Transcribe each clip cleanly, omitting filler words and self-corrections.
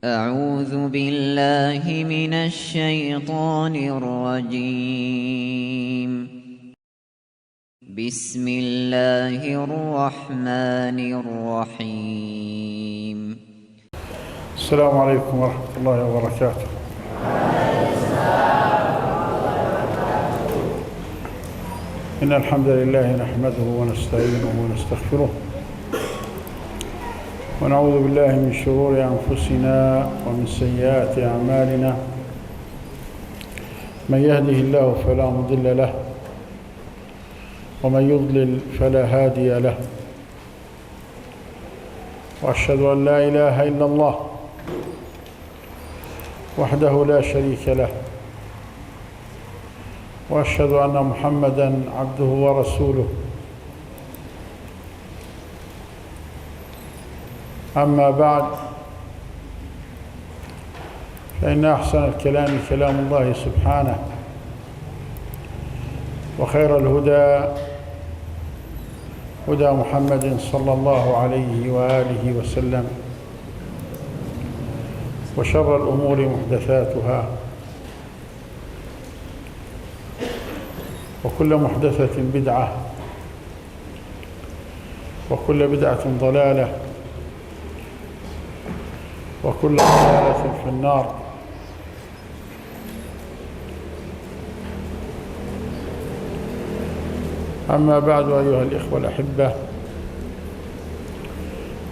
أعوذ بالله من الشيطان الرجيم. بسم الله الرحمن الرحيم. السلام عليكم ورحمة الله وبركاته. إن الحمد لله نحمده ونستعينه ونستغفره ونعوذ بالله من شرور أنفسنا ومن سيئات أعمالنا. من يهده الله فلا مضل له ومن يضلل فلا هادي له، وأشهد أن لا إله إلا الله وحده لا شريك له، وأشهد أن محمدًا عبده ورسوله. أما بعد، فإن أحسن الكلام كلام الله سبحانه، وخير الهدى هدى محمد صلى الله عليه وآله وسلم، وشر الأمور محدثاتها، وكل محدثة بدعة، وكل بدعة ضلالة، وكل ضلالة في النار. أما بعد، أيها الإخوة الأحبة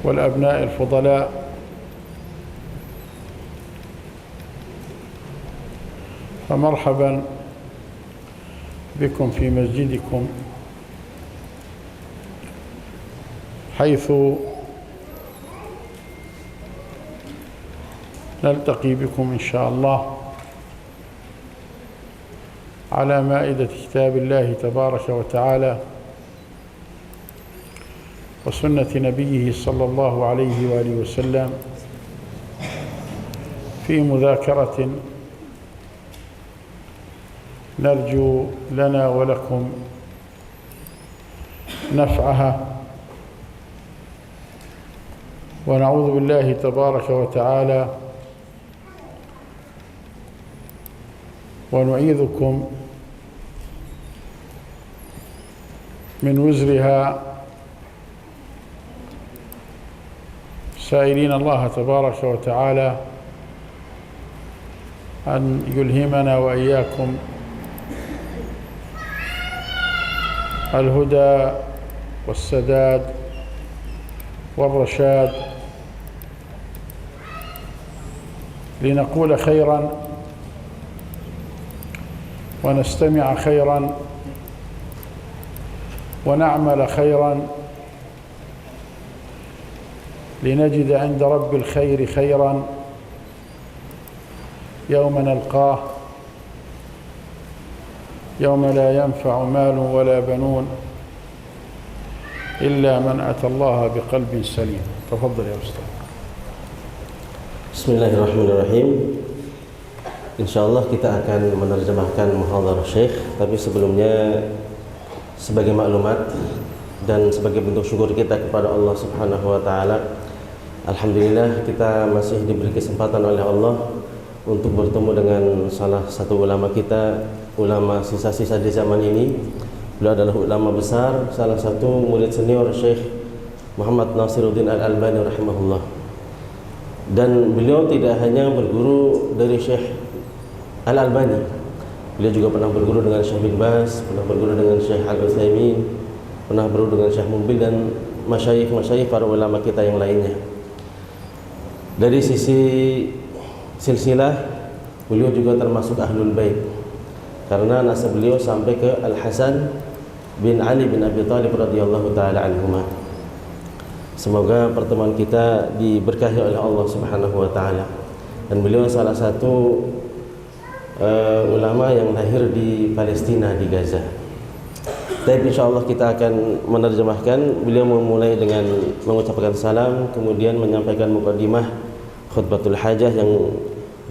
والأبناء الفضلاء، فمرحبا بكم في مسجدكم، حيث نلتقي بكم إن شاء الله على مائدة كتاب الله تبارك وتعالى وسنة نبيه صلى الله عليه وآله وسلم، في مذاكرة نرجو لنا ولكم نفعها، ونعوذ بالله تبارك وتعالى ونعيذكم من وزرها، سائلين الله تبارك وتعالى أن يلهمنا وإياكم الهدى والسداد والرشاد، لنقول خيرا ونستمع خيرا ونعمل خيرا، لنجد عند رب الخير خيرا يوم نلقاه، يوم لا ينفع مال ولا بنون إلا من أتى الله بقلب سليم. تفضل يا أستاذ. Bismillahirrahmanirrahim. Insyaallah kita akan menerjemahkan muhadharah Syekh, tapi sebelumnya sebagai maklumat dan sebagai bentuk syukur kita kepada Allah Subhanahu wa taala, alhamdulillah kita masih diberi kesempatan oleh Allah untuk bertemu dengan salah satu ulama kita, ulama sisa-sisa di zaman ini. Beliau adalah ulama besar, salah satu murid senior Syekh Muhammad Nasiruddin Al-Albani rahimahullah. Dan beliau tidak hanya berguru dari Syekh Al-Albani, beliau juga pernah berguru dengan Syekh bin Baz, pernah berguru dengan Syekh Al-Utsaimin, pernah berguru dengan Syekh Mubil dan masyayikh para ulama kita yang lainnya. Dari sisi silsilah, beliau juga termasuk Ahlul Bait, karena nasab beliau sampai ke Al-Hasan bin Ali bin Abi Thalib radhiyallahu taala anhuma. Semoga pertemuan kita diberkahi oleh Allah Subhanahu wa taala. Dan beliau salah satu ulama yang lahir di Palestina, di Gaza. Tapi insyaallah kita akan menerjemahkan. Beliau memulai dengan mengucapkan salam, kemudian menyampaikan mukadimah khutbatul hajah yang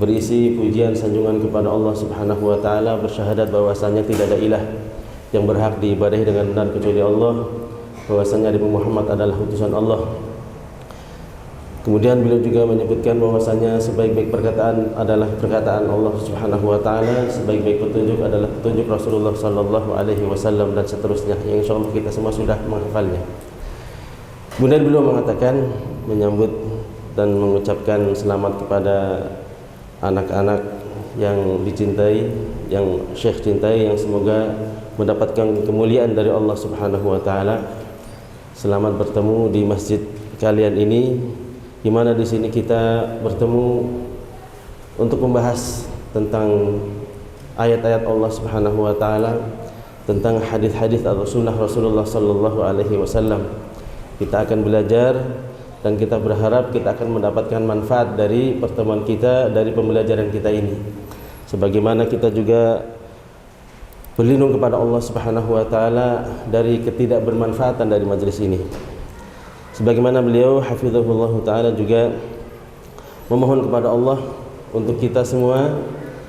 berisi pujian sanjungan kepada Allah Subhanahu wa taala, bersyahadat bahwasanya tidak ada ilah yang berhak diibadahi dengan benar kecuali Allah, bahwasanya Nabi Muhammad adalah utusan Allah. Kemudian beliau juga menyebutkan bahwasanya sebaik-baik perkataan adalah perkataan Allah Subhanahu wa taala, sebaik-baik petunjuk adalah petunjuk Rasulullah sallallahu alaihi wasallam, dan seterusnya yang insyaallah kita semua sudah menghafalnya. Kemudian beliau mengatakan, menyambut dan mengucapkan selamat kepada anak-anak yang dicintai, yang Syekh cintai, yang semoga mendapatkan kemuliaan dari Allah Subhanahu wa taala. Selamat bertemu di masjid kalian ini, di mana di sini kita bertemu untuk membahas tentang ayat-ayat Allah Subhanahu wa taala, tentang hadis-hadis atau sunnah Rasulullah sallallahu alaihi wasallam. Kita akan belajar dan kita berharap kita akan mendapatkan manfaat dari pertemuan kita, dari pembelajaran kita ini. Sebagaimana kita juga berlindung kepada Allah Subhanahu wa taala dari ketidakbermanfaatan dari majelis ini. Sebagaimana beliau hafizahullah taala juga memohon kepada Allah untuk kita semua,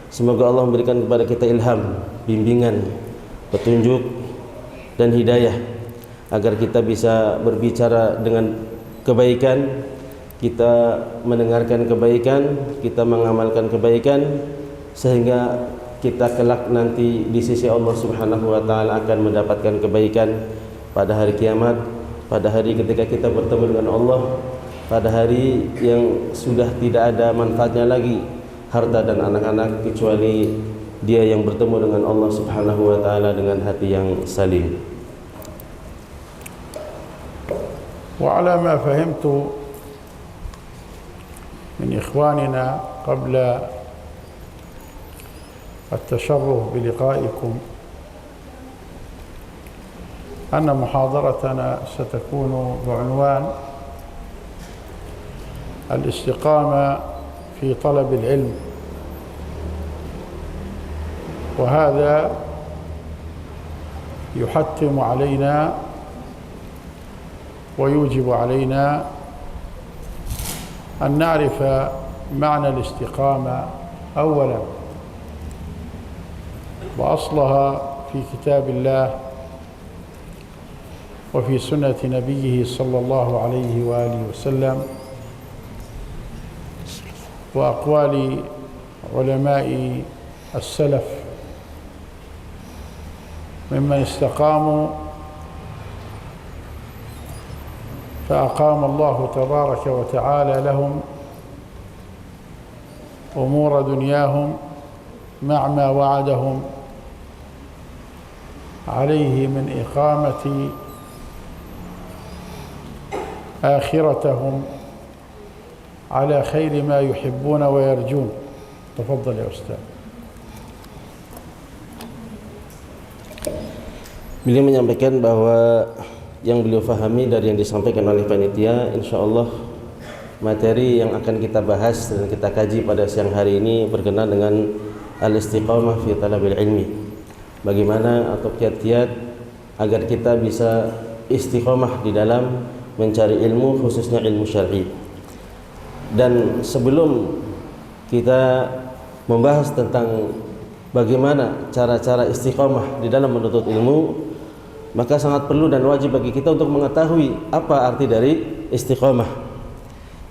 semoga Allah memberikan kepada kita ilham, bimbingan, petunjuk dan hidayah agar kita bisa berbicara dengan kebaikan, kita mendengarkan kebaikan, kita mengamalkan kebaikan, sehingga kita kelak nanti di sisi Allah Subhanahu wa taala akan mendapatkan kebaikan pada hari kiamat, pada hari ketika kita bertemu dengan Allah, pada hari yang sudah tidak ada manfaatnya lagi harta dan anak-anak, kecuali dia yang bertemu dengan Allah Subhanahu wa taala dengan hati yang salim. وعلى ما فهمت من إخواننا قبل التشرف بلقائكم أن محاضرتنا ستكون بعنوان الاستقامة في طلب العلم، وهذا يحتم علينا ويوجب علينا أن نعرف معنى الاستقامة أولا، وأصلها في كتاب الله وفي سنة نبيه صلى الله عليه وآله وسلم وأقوال علماء السلف ممن استقاموا فأقام الله تبارك وتعالى لهم أمور دنياهم مع ما وعدهم عليه من إقامة آخرتهم على خير ما يحبون ويرجون. تفضل يا أستاذ. Beliau menyampaikan bahwa yang beliau fahami dari yang disampaikan oleh panitia, insyaallah materi yang akan kita bahas dan kita kaji pada siang hari ini berkenaan dengan al-istiqamah fi talabil ilmi. Bagaimana atau kiat-kiat agar kita bisa istiqamah di dalam mencari ilmu, khususnya ilmu syar'i. Dan sebelum kita membahas tentang bagaimana cara-cara istiqamah di dalam menuntut ilmu, maka sangat perlu dan wajib bagi kita untuk mengetahui apa arti dari istiqamah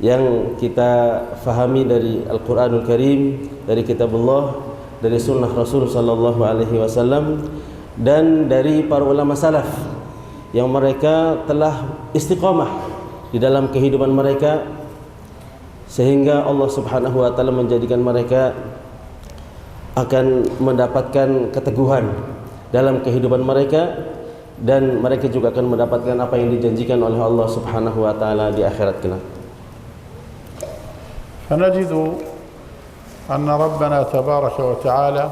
yang kita fahami dari Al-Quranul Karim, dari Kitabullah, dari Sunnah Rasul Sallallahu Alaihi Wasallam, dan dari para ulama salaf yang mereka telah istiqamah di dalam kehidupan mereka, sehingga Allah Subhanahu Wa Taala menjadikan mereka akan mendapatkan keteguhan dalam kehidupan mereka, dan mereka juga akan mendapatkan apa yang dijanjikan oleh Allah Subhanahu wa taala di akhirat kelak. فنجد أن ربنا تبارك وتعالى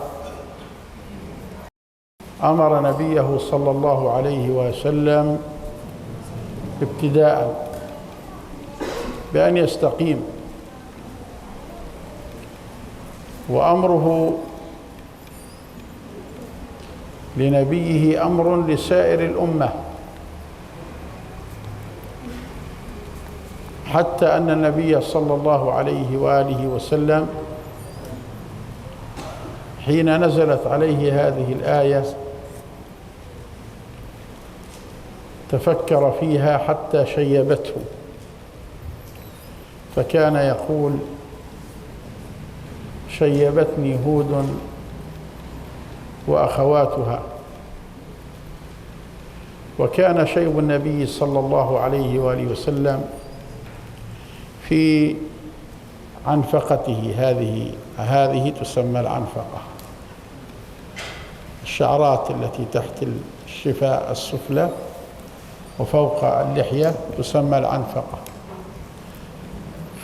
أمر نبيه صلى الله عليه وسلم ابتداء بأن يستقيم، وأمره لنبيه أمر لسائر الأمة، حتى أن النبي صلى الله عليه وآله وسلم حين نزلت عليه هذه الآية تفكر فيها حتى شيبته، فكان يقول شيبتني هود وأخواتها. وكان شيب النبي صلى الله عليه وآله وسلم في عنفقته، هذه تسمى العنفقة، الشعرات التي تحت الشفاه السفلى وفوق اللحية تسمى العنفقة.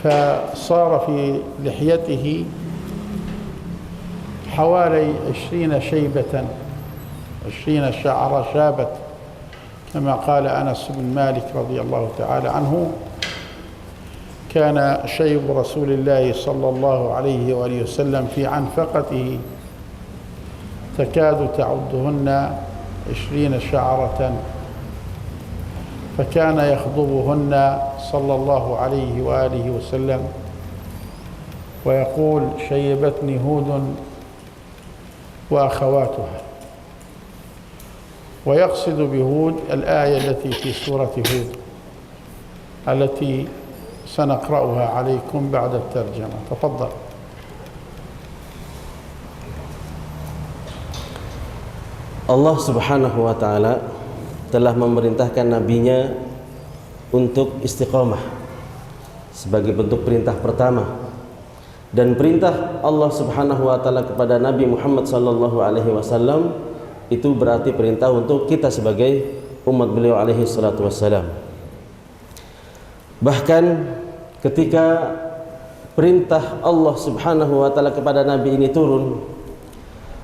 فصار في لحيته حوالي 20 شيبة، 20 شعرة شابت، كما قال أنس بن مالك رضي الله تعالى عنه: كان شيب رسول الله صلى الله عليه وآله وسلم في عنفقته تكاد تعدهن 20 شعرة، فكان يخضبهن صلى الله عليه وآله وسلم ويقول شيبتني هود وأخواتها. ويقصد بهود الآية التي في سورة هود التي سنقرأها عليكم بعد الترجمة. تفضل. Allah Subhanahu wa Ta'ala telah memerintahkan nabinya untuk istiqamah sebagai bentuk perintah pertama, dan perintah Allah Subhanahu wa Ta'ala kepada Nabi Muhammad sallallahu alaihi wasallam itu berarti perintah untuk kita sebagai umat beliau alaihi salatu wassalam. Bahkan ketika perintah Allah Subhanahu wa Ta'ala kepada Nabi ini turun,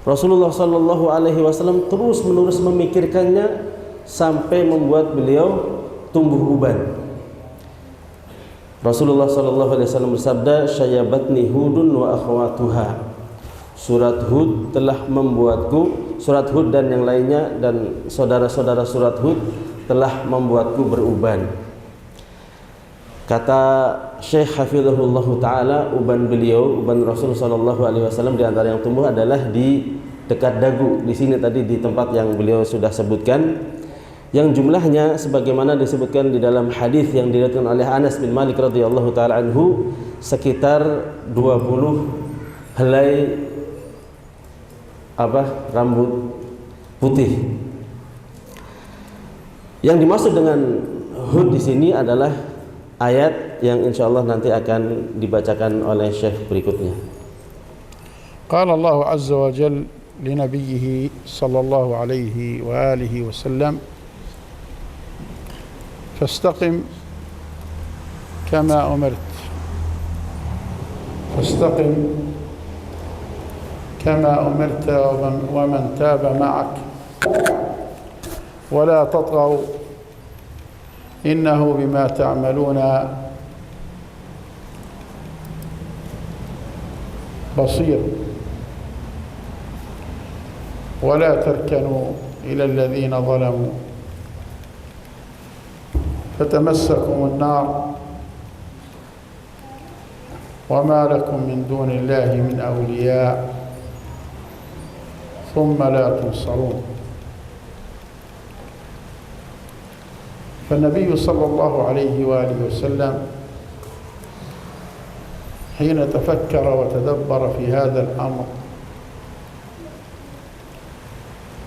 Rasulullah sallallahu alaihi wasallam terus menerus memikirkannya sampai membuat beliau tumbuh uban. Rasulullah sallallahu alaihi wasallam bersabda, "Syayabatni Hudun wa akhwatuha." Surat Hud telah membuatku, surat Hud dan yang lainnya dan saudara-saudara surat Hud telah membuatku beruban. Kata Syekh Hafizahullah Ta'ala, uban beliau, uban Rasul sallallahu alaihi wasallam di antara yang tumbuh adalah di dekat dagu. Di sini tadi di tempat yang beliau sudah sebutkan, yang jumlahnya sebagaimana disebutkan di dalam hadis yang diriwayatkan oleh Anas bin Malik radhiyallahu taala anhu, sekitar 20 helai rambut putih. Yang dimaksud dengan Hud di sini adalah ayat yang insyaallah nanti akan dibacakan oleh Syekh berikutnya. Qala Allah azza wa jalla li nabiyhi sallallahu alaihi wa alihi wasallam: فاستقم كما أمرت فاستقم كما أمرت ومن تاب معك ولا تطغوا إنه بما تعملون بصير ولا تركنوا إلى الذين ظلموا فتمسكم النار وما لكم من دون الله من أولياء ثم لا تنصرون. فالنبي صلى الله عليه وآله وسلم حين تفكر وتدبر في هذا الأمر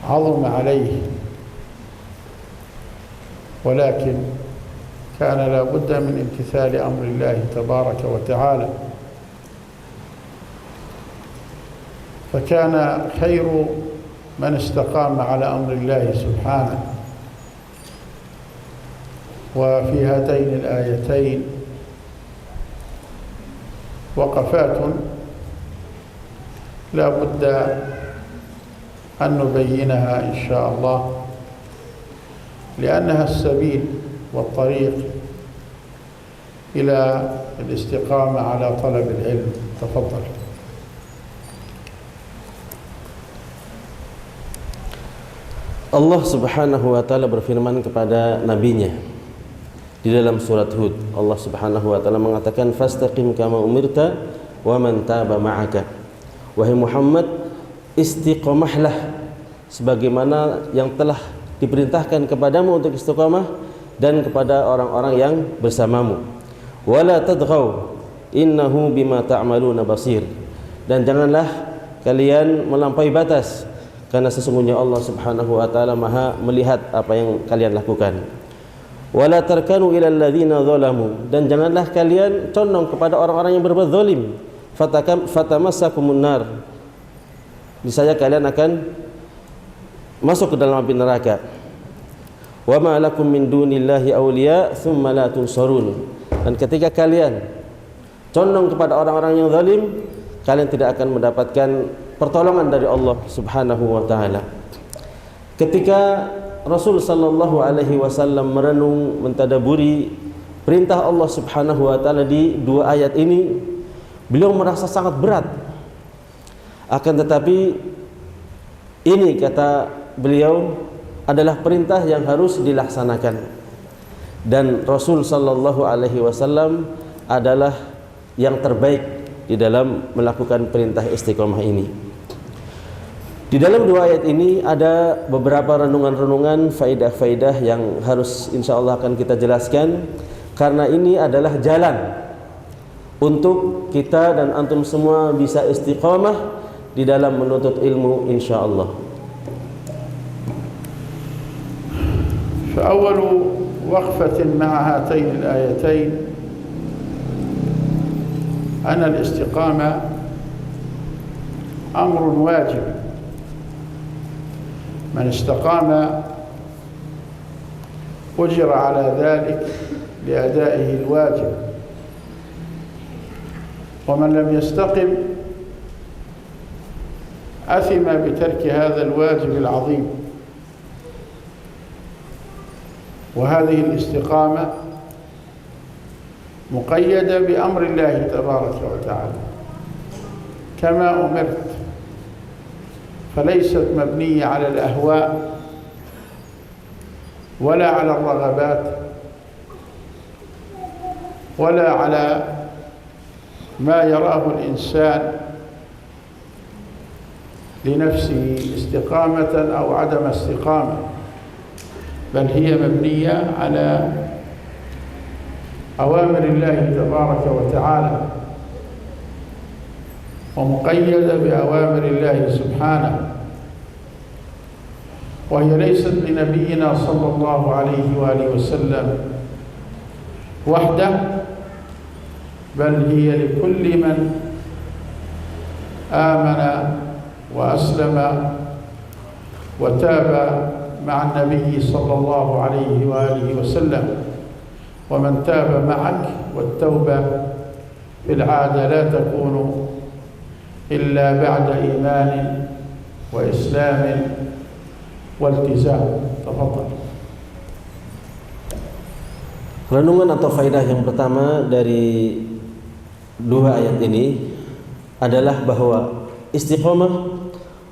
عظم عليه، ولكن كان لا بد من امتثال أمر الله تبارك وتعالى. فكان خير من استقام على أمر الله سبحانه. وفي هاتين الآيتين وقفات لا بد أن نبينها إن شاء الله، لأنها السبيل والطريق إلى الاستقامة على طلب العلم. تفضل. Allah Subhanahu wa Ta'ala berfirman kepada nabinya di dalam surat Hud. Allah Subhanahu wa Ta'ala mengatakan, "Fastaqim kama umirta wa man taba ma'aka." Wahai Muhammad, istiqomahlah sebagaimana yang telah diperintahkan kepadamu untuk istiqomah dan kepada orang-orang yang bersamamu. Wala tadghaw, innahu bima ta'maluna basir. Dan janganlah kalian melampaui batas, karena sesungguhnya Allah Subhanahu wa taala Maha melihat apa yang kalian lakukan. Wala tarkanu ilal ladzina zalamu, dan janganlah kalian condong kepada orang-orang yang berbuat zalim. Fatamassakumun nar, niscaya kalian akan masuk ke dalam api neraka. Wa ma lakum min dunillahi awliya tsumma la tunsarun, dan ketika kalian condong kepada orang-orang yang zalim, kalian tidak akan mendapatkan pertolongan dari Allah Subhanahu wa taala. Ketika Rasul sallallahu alaihi wasallam merenung, mentadaburi perintah Allah Subhanahu wa taala di dua ayat ini, beliau merasa sangat berat. Akan tetapi ini, kata beliau, adalah perintah yang harus dilaksanakan. Dan Rasul sallallahu alaihi wasallam adalah yang terbaik di dalam melakukan perintah istiqomah ini. Di dalam dua ayat ini ada beberapa renungan-renungan, faidah-faidah yang harus insyaallah akan kita jelaskan, karena ini adalah jalan untuk kita dan antum semua bisa istiqomah di dalam menuntut ilmu insyaallah. فأول وقفة مع هاتين الآيتين أن الاستقامة أمر واجب. من استقام أجر على ذلك لأدائه الواجب، ومن لم يستقم أثم بترك هذا الواجب العظيم. وهذه الاستقامة مقيدة بأمر الله تبارك وتعالى كما أمرت، فليست مبنية على الأهواء ولا على الرغبات ولا على ما يراه الإنسان لنفسه استقامة أو عدم استقامة، بل هي مبنية على أوامر الله تبارك وتعالى ومقيدة بأوامر الله سبحانه، وهي ليست لنبينا صلى الله عليه وآله وسلم وحده، بل هي لكل من آمن وأسلم وتاب مع النبي صلى الله عليه وآله وسلم. ومن تاب معك، والتوبة في العادة لا تكون إلا بعد إيمان وإسلام والتزام. تفضل. Renungan atau faidah yang pertama dari dua ayat ini adalah bahwa istiqomah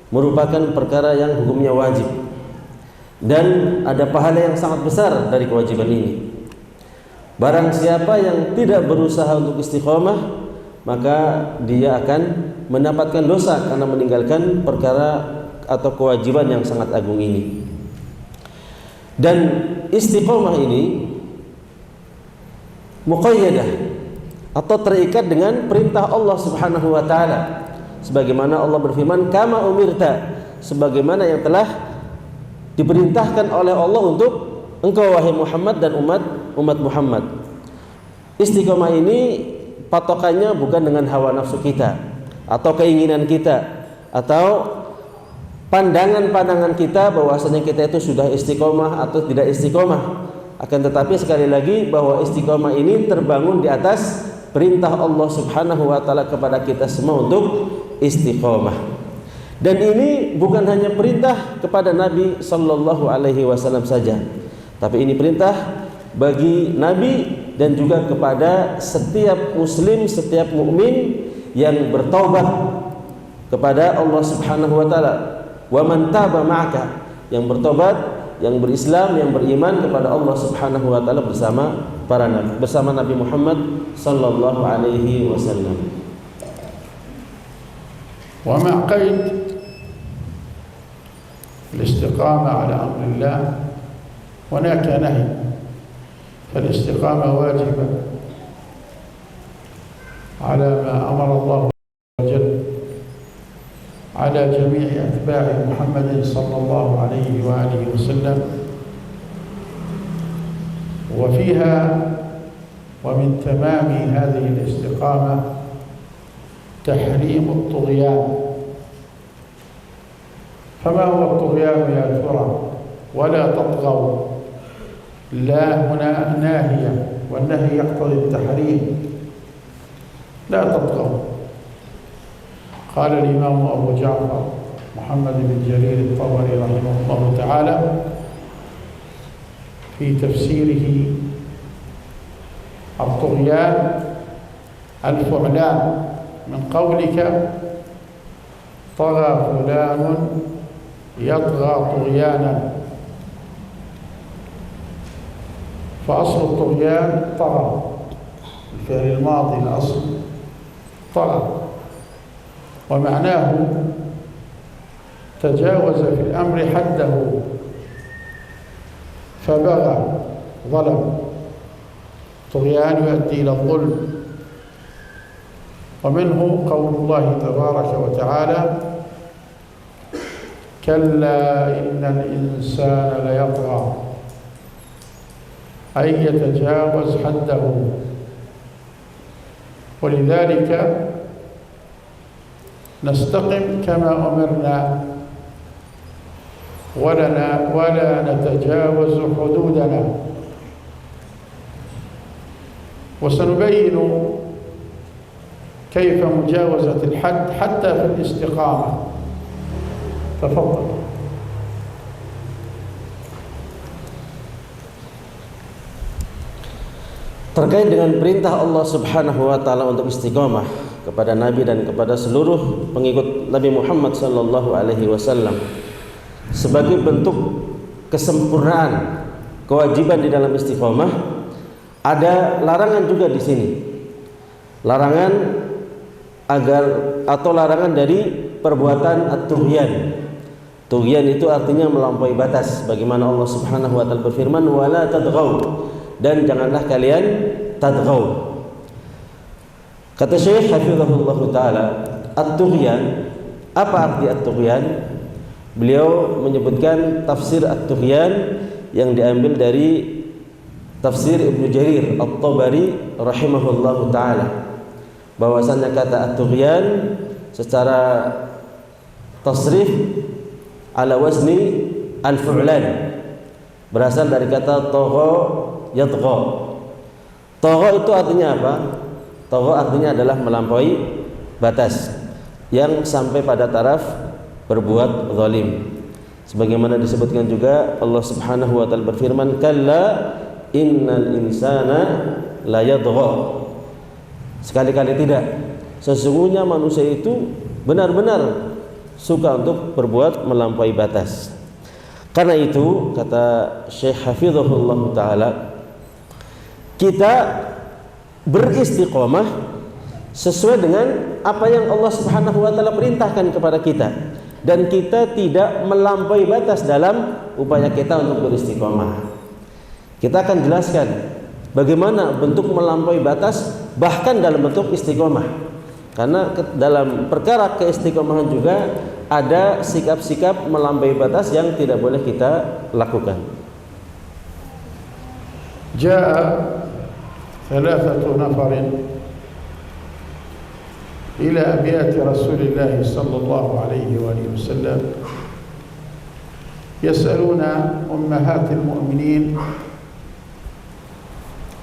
merupakan perkara yang hukumnya wajib, dan ada pahala yang sangat besar dari kewajiban ini. Barang siapa yang tidak berusaha untuk istiqomah, maka dia akan mendapatkan dosa karena meninggalkan perkara atau kewajiban yang sangat agung ini. Dan istiqomah ini muqayyadah atau terikat dengan perintah Allah Subhanahu wa taala, sebagaimana Allah berfirman, kama umirta, sebagaimana yang telah diperintahkan oleh Allah untuk engkau wahai Muhammad dan umat Muhammad. Istiqomah ini patokannya bukan dengan hawa nafsu kita atau keinginan kita atau pandangan-pandangan kita bahwasanya kita itu sudah istiqomah atau tidak istiqomah. Akan tetapi sekali lagi bahwa istiqomah ini terbangun di atas perintah Allah Subhanahu wa taala kepada kita semua untuk istiqomah. Dan ini bukan hanya perintah kepada Nabi sallallahu alaihi wasallam saja, tapi ini perintah bagi Nabi dan juga kepada setiap muslim, setiap mukmin yang bertaubat kepada Allah Subhanahu wa taala. Wa man taba ma'aka, yang bertobat, yang berislam, yang beriman kepada Allah Subhanahu wa taala bersama para nabi, bersama Nabi Muhammad sallallahu alaihi wasallam. Wa ma qaid al-istiqamah ala amrillah hunaka nahy, fal-istiqamah wajibah على ما أمر الله عز وجل على جميع أتباع محمد صلى الله عليه وآله وسلم. وفيها ومن تمام هذه الاستقامة تحريم الطغيان. فما هو الطغيان يا ترى؟ ولا تطغوا، لا هنا ناهية، والنهي يقتضي التحريم. لا تطغوا. قال الإمام أبو جعفر محمد بن جرير الطبري رحمه الله تعالى في تفسيره: الطغيان الفعلان، من قولك طغى فلان يطغى طغيانا، فأصل الطغيان طغى، الفعل الماضي الأصل طغى، ومعناه تجاوز في الأمر حده فبغى، ظلم. طغيان يؤدي إلى الظلم. ومنه قول الله تبارك وتعالى: كلا إن الإنسان ليطغى، أي يتجاوز حده. ولذلك نستقم كما أمرنا ولا نتجاوز حدودنا. وسنبين كيف مجاوزة الحد حتى في الاستقامة. تفضل. Terkait dengan perintah Allah Subhanahu wa taala untuk istiqamah kepada Nabi dan kepada seluruh pengikut Nabi Muhammad sallallahu alaihi wasallam sebagai bentuk kesempurnaan kewajiban di dalam istiqamah, ada larangan juga di sini. Larangan larangan dari perbuatan at-tughyan. Tughyan itu artinya melampaui batas. Bagaimana Allah Subhanahu wa taala berfirman, "Wala tadghaw," dan janganlah kalian tadghaw. Kata Syekh hafizahullah taala, at-tughyan, apa arti at-tughyan? Beliau menyebutkan tafsir at-tughyan yang diambil dari tafsir Ibnu Jarir At-Tabari rahimahullahu taala, bahwasannya kata at-tughyan secara tasrif ala wazni al-fu'lan berasal dari kata tagha yatgha. Tagha itu artinya apa? Tagha artinya adalah melampaui batas yang sampai pada taraf berbuat zalim. Sebagaimana disebutkan juga Allah Subhanahu wa taala berfirman, "Kalla innal insana la yatgha." Sekali-kali tidak. Sesungguhnya manusia itu benar-benar suka untuk berbuat melampaui batas. Karena itu kata Syekh hafizahullah taala, kita beristiqomah sesuai dengan apa yang Allah Subhanahu wa taala perintahkan kepada kita, dan kita tidak melampaui batas dalam upaya kita untuk beristiqomah. Kita akan jelaskan bagaimana bentuk melampaui batas bahkan dalam bentuk istiqomah. Karena dalam perkara keistiqomahan juga ada sikap-sikap melampaui batas yang tidak boleh kita lakukan. Jaa ثلاثة نفر إلى أبيات رسول الله صلى الله عليه وآله وسلم يسألون أمهات المؤمنين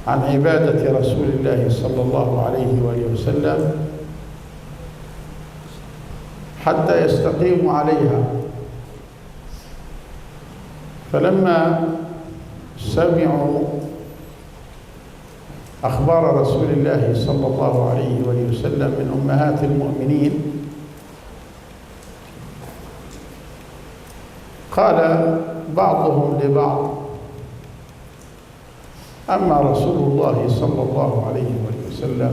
عن عبادة رسول الله صلى الله عليه وآله وسلم حتى يستقيموا عليها. فلما سمعوا أخبار رسول الله صلى الله عليه وسلم من أمهات المؤمنين قال بعضهم لبعض: أما رسول الله صلى الله عليه وسلم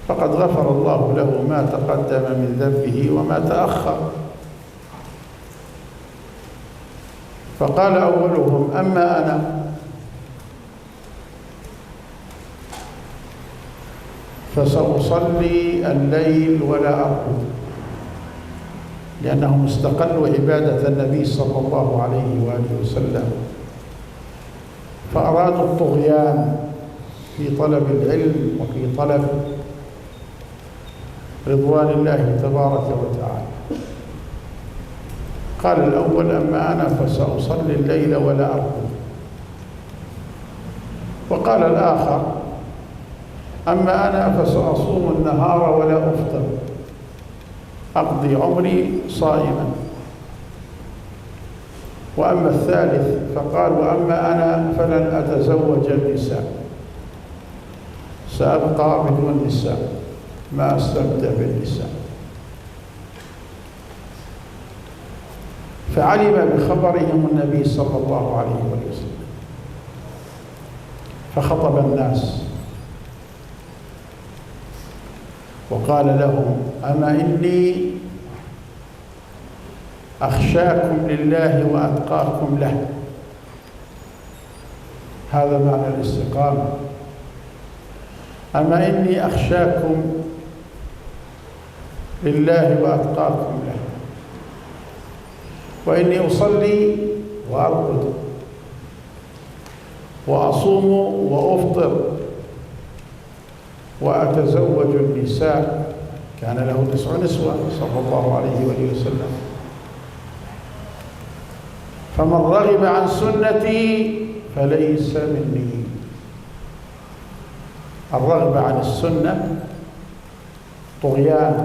فقد غفر الله له ما تقدم من ذنبه وما تأخر. فقال أولهم: أما أنا فسأصلي الليل ولا أرقد، لأنهم استقلوا عبادة النبي صلى الله عليه وآله وسلم، فأرادوا الطغيان في طلب العلم وفي طلب رضوان الله تبارك وتعالى. قال الأول: أما أنا فسأصلي الليل ولا أرقد. وقال الآخر: أما أنا فسأصوم النهار ولا أفطر، أقضي عمري صائما. وأما الثالث فقال: وأما أنا فلن أتزوج النساء، سأبقى بدون نساء، ما أستمتع بالنساء. فعلم بخبرهم النبي صلى الله عليه وسلم، فخطب الناس وقال لهم: أما إني أخشاكم لله وأتقاكم له. هذا معنى الاستقامة. أما إني أخشاكم لله وأتقاكم له، وإني أصلي وأرقد وأصوم وأفطر وأتزوج النساء. كان له 9 نسوة صلى الله عليه وآله وسلم. فمن رغب عن سنتي فليس مني. الرغبة عن السنة طغيان،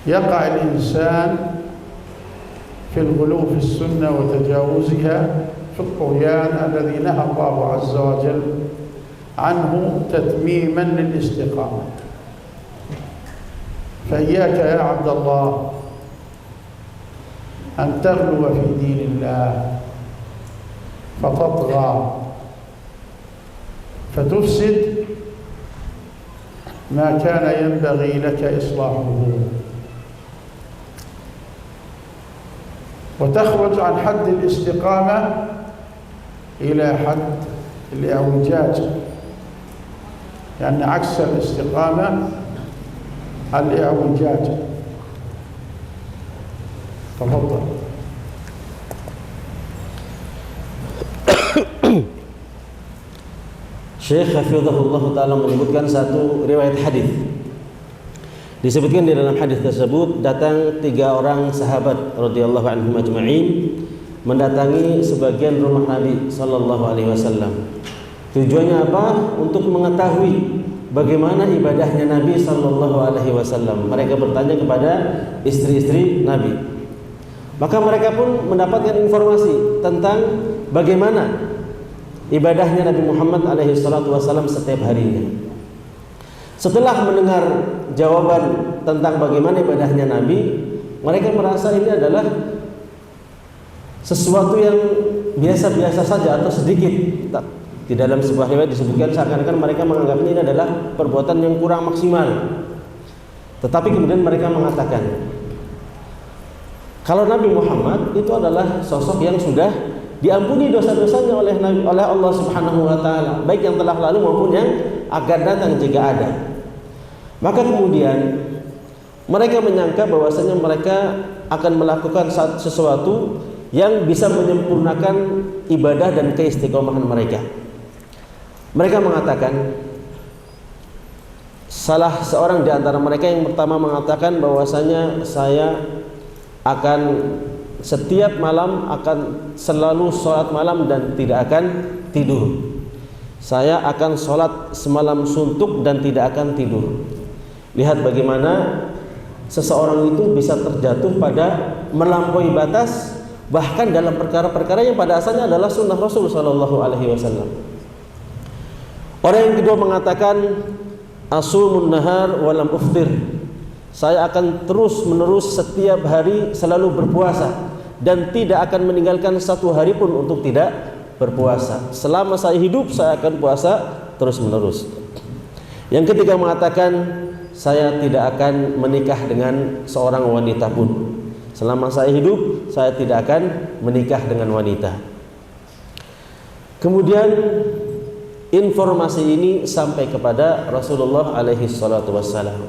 يقع الإنسان في الغلو في السنة وتجاوزها، في الطغيان الذي نهى الله عز وجل عنه تتميما للاستقامة. فإياك يا عبد الله أن تغلو في دين الله فتطغى فتفسد ما كان ينبغي لك إصلاحه، وتخرج عن حد الاستقامة إلى حد الإعوجاج، لأن عكس الاستقامة الإعوجاج. تفضل. Syekh Hafizahullah Ta'ala menyebutkan satu riwayat hadis. Disebutkan di dalam hadis tersebut, datang 3 orang sahabat radhiyallahu anhum ajma'in mendatangi sebagian rumah Nabi sallallahu alaihi wasallam. Tujuannya apa? Untuk mengetahui bagaimana ibadahnya Nabi sallallahu alaihi wasallam. Mereka bertanya kepada istri-istri Nabi. Maka mereka pun mendapatkan informasi tentang bagaimana ibadahnya Nabi Muhammad alaihi salatu wasallam setiap harinya. Setelah mendengar jawaban tentang bagaimana ibadahnya Nabi, mereka merasa ini adalah sesuatu yang biasa-biasa saja atau sedikit. Di dalam sebuah riwayat disebutkan seakan-akan mereka menganggap ini adalah perbuatan yang kurang maksimal. Tetapi kemudian mereka mengatakan, kalau Nabi Muhammad itu adalah sosok yang sudah diampuni dosa-dosanya oleh Allah Subhanahu wa taala, baik yang telah lalu maupun yang akan datang jika ada. Maka kemudian mereka menyangka bahwasanya mereka akan melakukan sesuatu yang bisa menyempurnakan ibadah dan keistiqomahan mereka. Mereka mengatakan, salah seorang di antara mereka yang pertama mengatakan bahwasanya saya akan setiap malam akan selalu sholat malam dan tidak akan tidur. Saya akan sholat semalam suntuk dan tidak akan tidur. Lihat bagaimana seseorang itu bisa terjatuh pada melampaui batas, bahkan dalam perkara-perkara yang pada asalnya adalah sunnah Rasul Sallallahu Alaihi Wasallam. Orang yang kedua mengatakan, asumun nahar walam uftir. Saya akan terus menerus setiap hari selalu berpuasa dan tidak akan meninggalkan satu hari pun untuk tidak berpuasa. Selama saya hidup saya akan puasa terus menerus. Yang ketiga mengatakan, saya tidak akan menikah dengan seorang wanita pun. Selama saya hidup saya tidak akan menikah dengan wanita. Kemudian informasi ini sampai kepada Rasulullah alaihi salatu wassalam.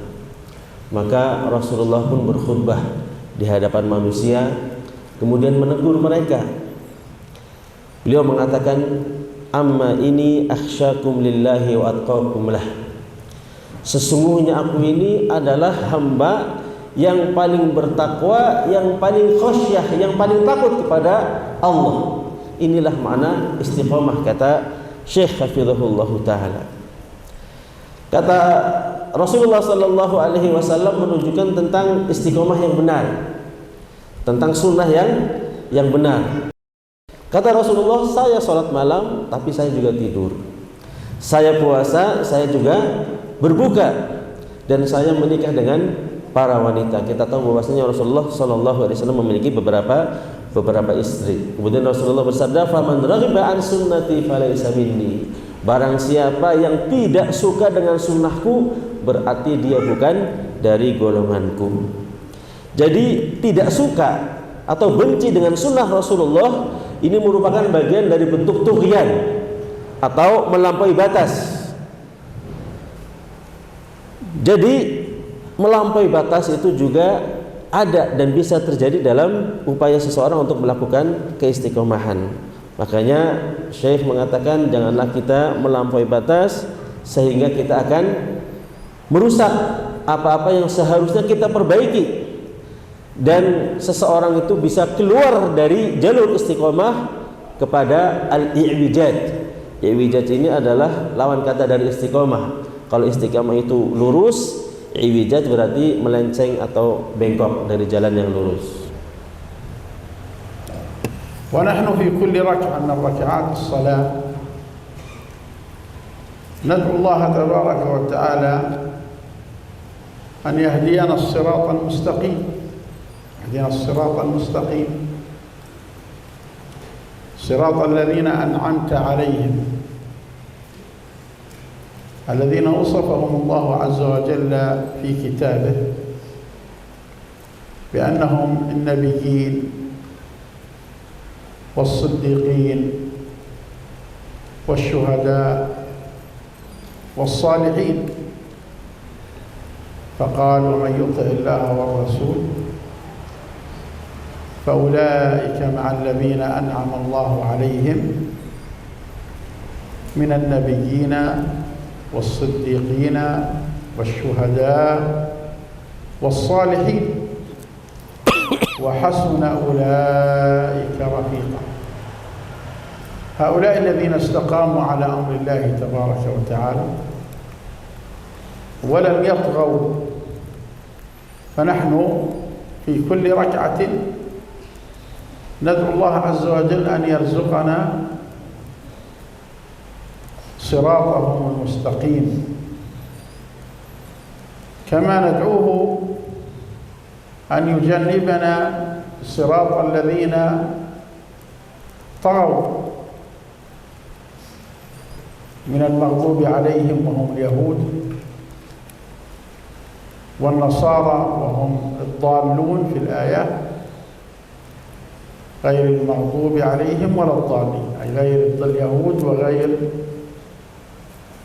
Maka Rasulullah pun berkhutbah di hadapan manusia, kemudian menegur mereka. Beliau mengatakan, amma ini akhsyakum lillahi wa atqakum lah. Sesungguhnya aku ini adalah hamba yang paling bertakwa, yang paling khasyah, yang paling takut kepada Allah. Inilah makna istiqamah, kata Syekh Hafizahullah Ta'ala. Kata Rasulullah Sallallahu Alaihi Wasallam menunjukkan tentang istiqamah yang benar, tentang sunnah yang benar. Kata Rasulullah, saya sholat malam tapi saya juga tidur, saya puasa, saya juga berbuka, dan saya menikah dengan para wanita. Kita tahu bahwasanya Rasulullah Sallallahu Alaihi Wasallam memiliki beberapa istri. Kemudian Rasulullah bersabda, "Faman raghiba an sunnati falaysa minni." Barang siapa yang tidak suka dengan sunnahku, berarti dia bukan dari golonganku. Jadi tidak suka atau benci dengan sunnah Rasulullah ini merupakan bagian dari bentuk tughyan atau melampaui batas. Jadi melampaui batas itu juga ada dan bisa terjadi dalam upaya seseorang untuk melakukan keistiqomahan. Makanya Syekh mengatakan, janganlah kita melampaui batas sehingga kita akan merusak apa-apa yang seharusnya kita perbaiki, dan seseorang itu bisa keluar dari jalur istiqomah kepada al-i'wijaj. I'wijaj ini adalah lawan kata dari istiqomah. Kalau istiqomah itu lurus, i'wijaj berarti melenceng atau bengkok dari jalan yang lurus. ونحن في كل ركعة من ركعات الصلاة ندعو الله تبارك وتعالى أن يهدينا الصراط المستقيم، يهدينا الصراط المستقيم، صراط الذين أنعمت عليهم، الذين وصفهم الله عز وجل في كتابه بأنهم النبيين والصديقين والشهداء والصالحين. فقال ومن يطع الله والرسول فأولئك مع الذين أنعم الله عليهم من النبيين والصديقين والشهداء والصالحين وحسن أولئك رفيقا. هؤلاء الذين استقاموا على أمر الله تبارك وتعالى ولم يطغوا. فنحن في كل ركعة ندعو الله عز وجل أن يرزقنا صراطهم المستقيم، كما ندعوه أن يجنبنا صراط الذين طغوا من المغضوب عليهم وهم اليهود والنصارى وهم الضالون في الآية، غير المغضوب عليهم ولا الضالين، أي غير اليهود وغير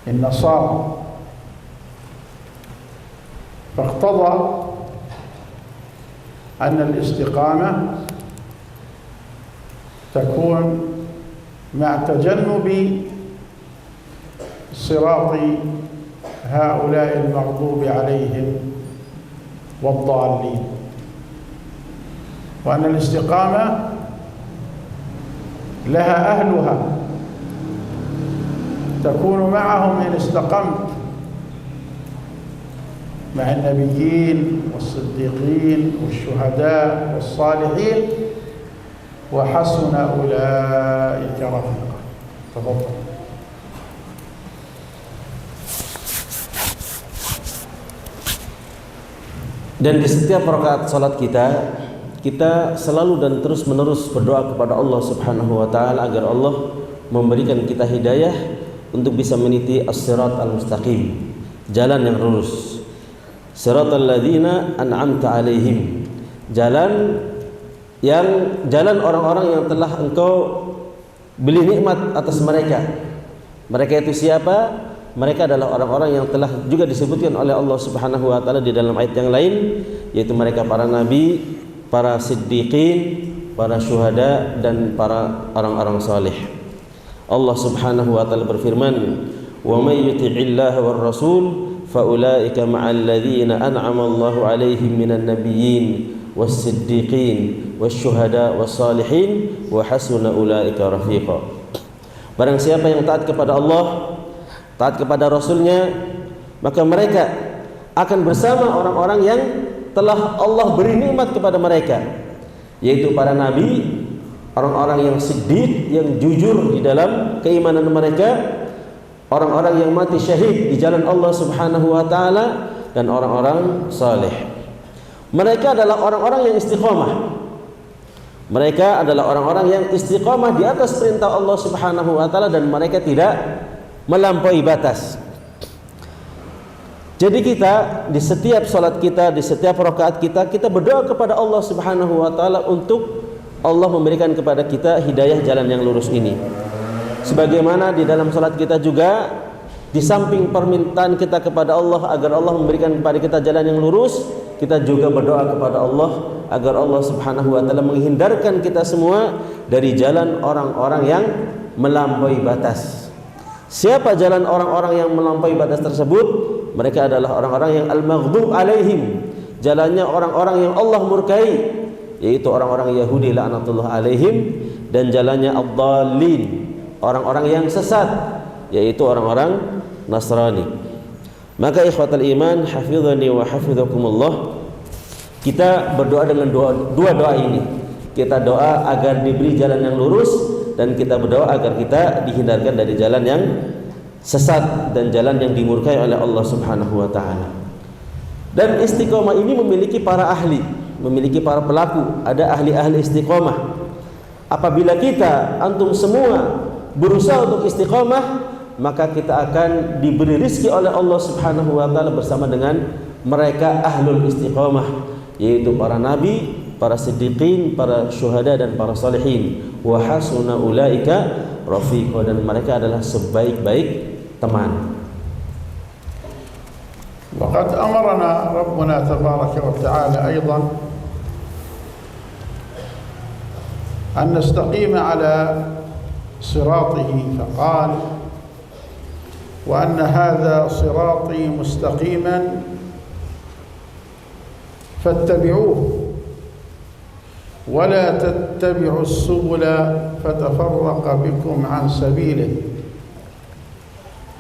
النصارى. فاقتضى أن الاستقامة تكون مع تجنب صراط هؤلاء المغضوب عليهم والضالين، وأن الاستقامة لها أهلها تكون معهم إن استقمت مع النبيين والصديقين والشهداء والصالحين وحسن أولئك رفيقا. تفضل. Dan di setiap rakaat salat kita selalu dan terus menerus berdoa kepada Allah Subhanahu wa taala agar Allah memberikan kita hidayah untuk bisa meniti as-sirat al-mustaqim, jalan yang lurus. Siratal ladzina an'amta alaihim, jalan orang-orang yang telah Engkau beri nikmat atas mereka. Mereka itu siapa? Mereka adalah orang-orang yang telah juga disebutkan oleh Allah Subhanahu wa taala di dalam ayat yang lain, yaitu mereka para nabi, para siddiqin, para syuhada, dan para orang-orang saleh. Allah Subhanahu wa taala berfirman, "Wa may yuti'illaha war rasul faulaika ma'al ladzina an'ama Allahu 'alaihim minan nabiyyin was-siddiqin wasyuhada was-salihin wa hasuna ulaika rafiqa." Barang siapa yang taat kepada Allah, taat kepada Rasulnya, maka mereka akan bersama orang-orang yang telah Allah beri nikmat kepada mereka, yaitu para nabi, orang-orang yang siddiq, yang jujur di dalam keimanan mereka, orang-orang yang mati syahid di jalan Allah Subhanahu wa taala, dan orang-orang saleh. Mereka adalah orang-orang yang istiqamah. Mereka adalah orang-orang yang istiqamah di atas perintah Allah Subhanahu wa taala, dan mereka tidak melampaui batas. Jadi kita di setiap salat kita, di setiap rakaat kita, kita berdoa kepada Allah Subhanahu wa taala untuk Allah memberikan kepada kita hidayah jalan yang lurus ini. Sebagaimana di dalam salat kita juga, di samping permintaan kita kepada Allah agar Allah memberikan kepada kita jalan yang lurus, kita juga berdoa kepada Allah agar Allah Subhanahu wa taala menghindarkan kita semua dari jalan orang-orang yang melampaui batas. Siapa jalan orang-orang yang melampaui batas tersebut? Mereka adalah orang-orang yang al-maghdub alaihim, jalannya orang-orang yang Allah murkai, yaitu orang-orang Yahudi laknatullah alaihim, dan jalannya ad-dallin, orang-orang yang sesat, yaitu orang-orang Nasrani. Maka ikhwatal iman, hafizani wa hafizakumullah, kita berdoa dengan dua doa ini. Kita doa agar diberi jalan yang lurus, dan kita berdoa agar kita dihindarkan dari jalan yang sesat dan jalan yang dimurkai oleh Allah Subhanahu wa taala. Dan istiqomah ini memiliki para ahli, memiliki para pelaku, ada ahli-ahli istiqomah. Apabila kita antum semua berusaha untuk istiqomah, maka kita akan diberi rizki oleh Allah Subhanahu wa taala bersama dengan mereka ahlul istiqomah, yaitu para nabi, para siddiqin, para syuhada, dan para salihin. Wa hasuna ulaika rafiqa, dan mereka adalah sebaik-baik teman. وقد أمرنا ربنا تبارك وتعالى أيضا أن نستقيم على صراطه، فقال: وأن هذا صراطي مستقيما فاتبعوه ولا تتبعوا السبل فتفرق بكم عن سبيله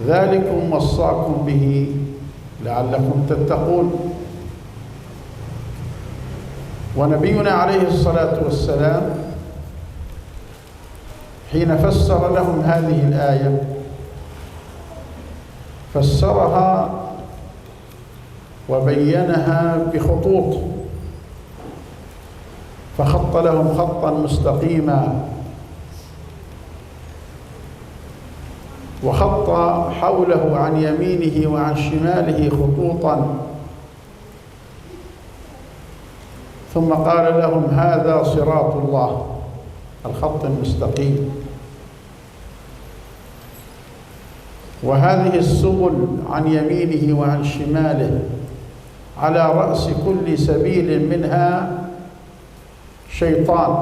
ذلكم وصاكم به لعلكم تتقون. ونبينا عليه الصلاة والسلام حين فسر لهم هذه الآية فسرها وبينها بخطوط، فخط لهم خطا مستقيما، وخط حوله عن يمينه وعن شماله خطوطا، ثم قال لهم: هذا صراط الله، الخط المستقيم، وهذه السبل عن يمينه وعن شماله، على رأس كل سبيل منها شيطان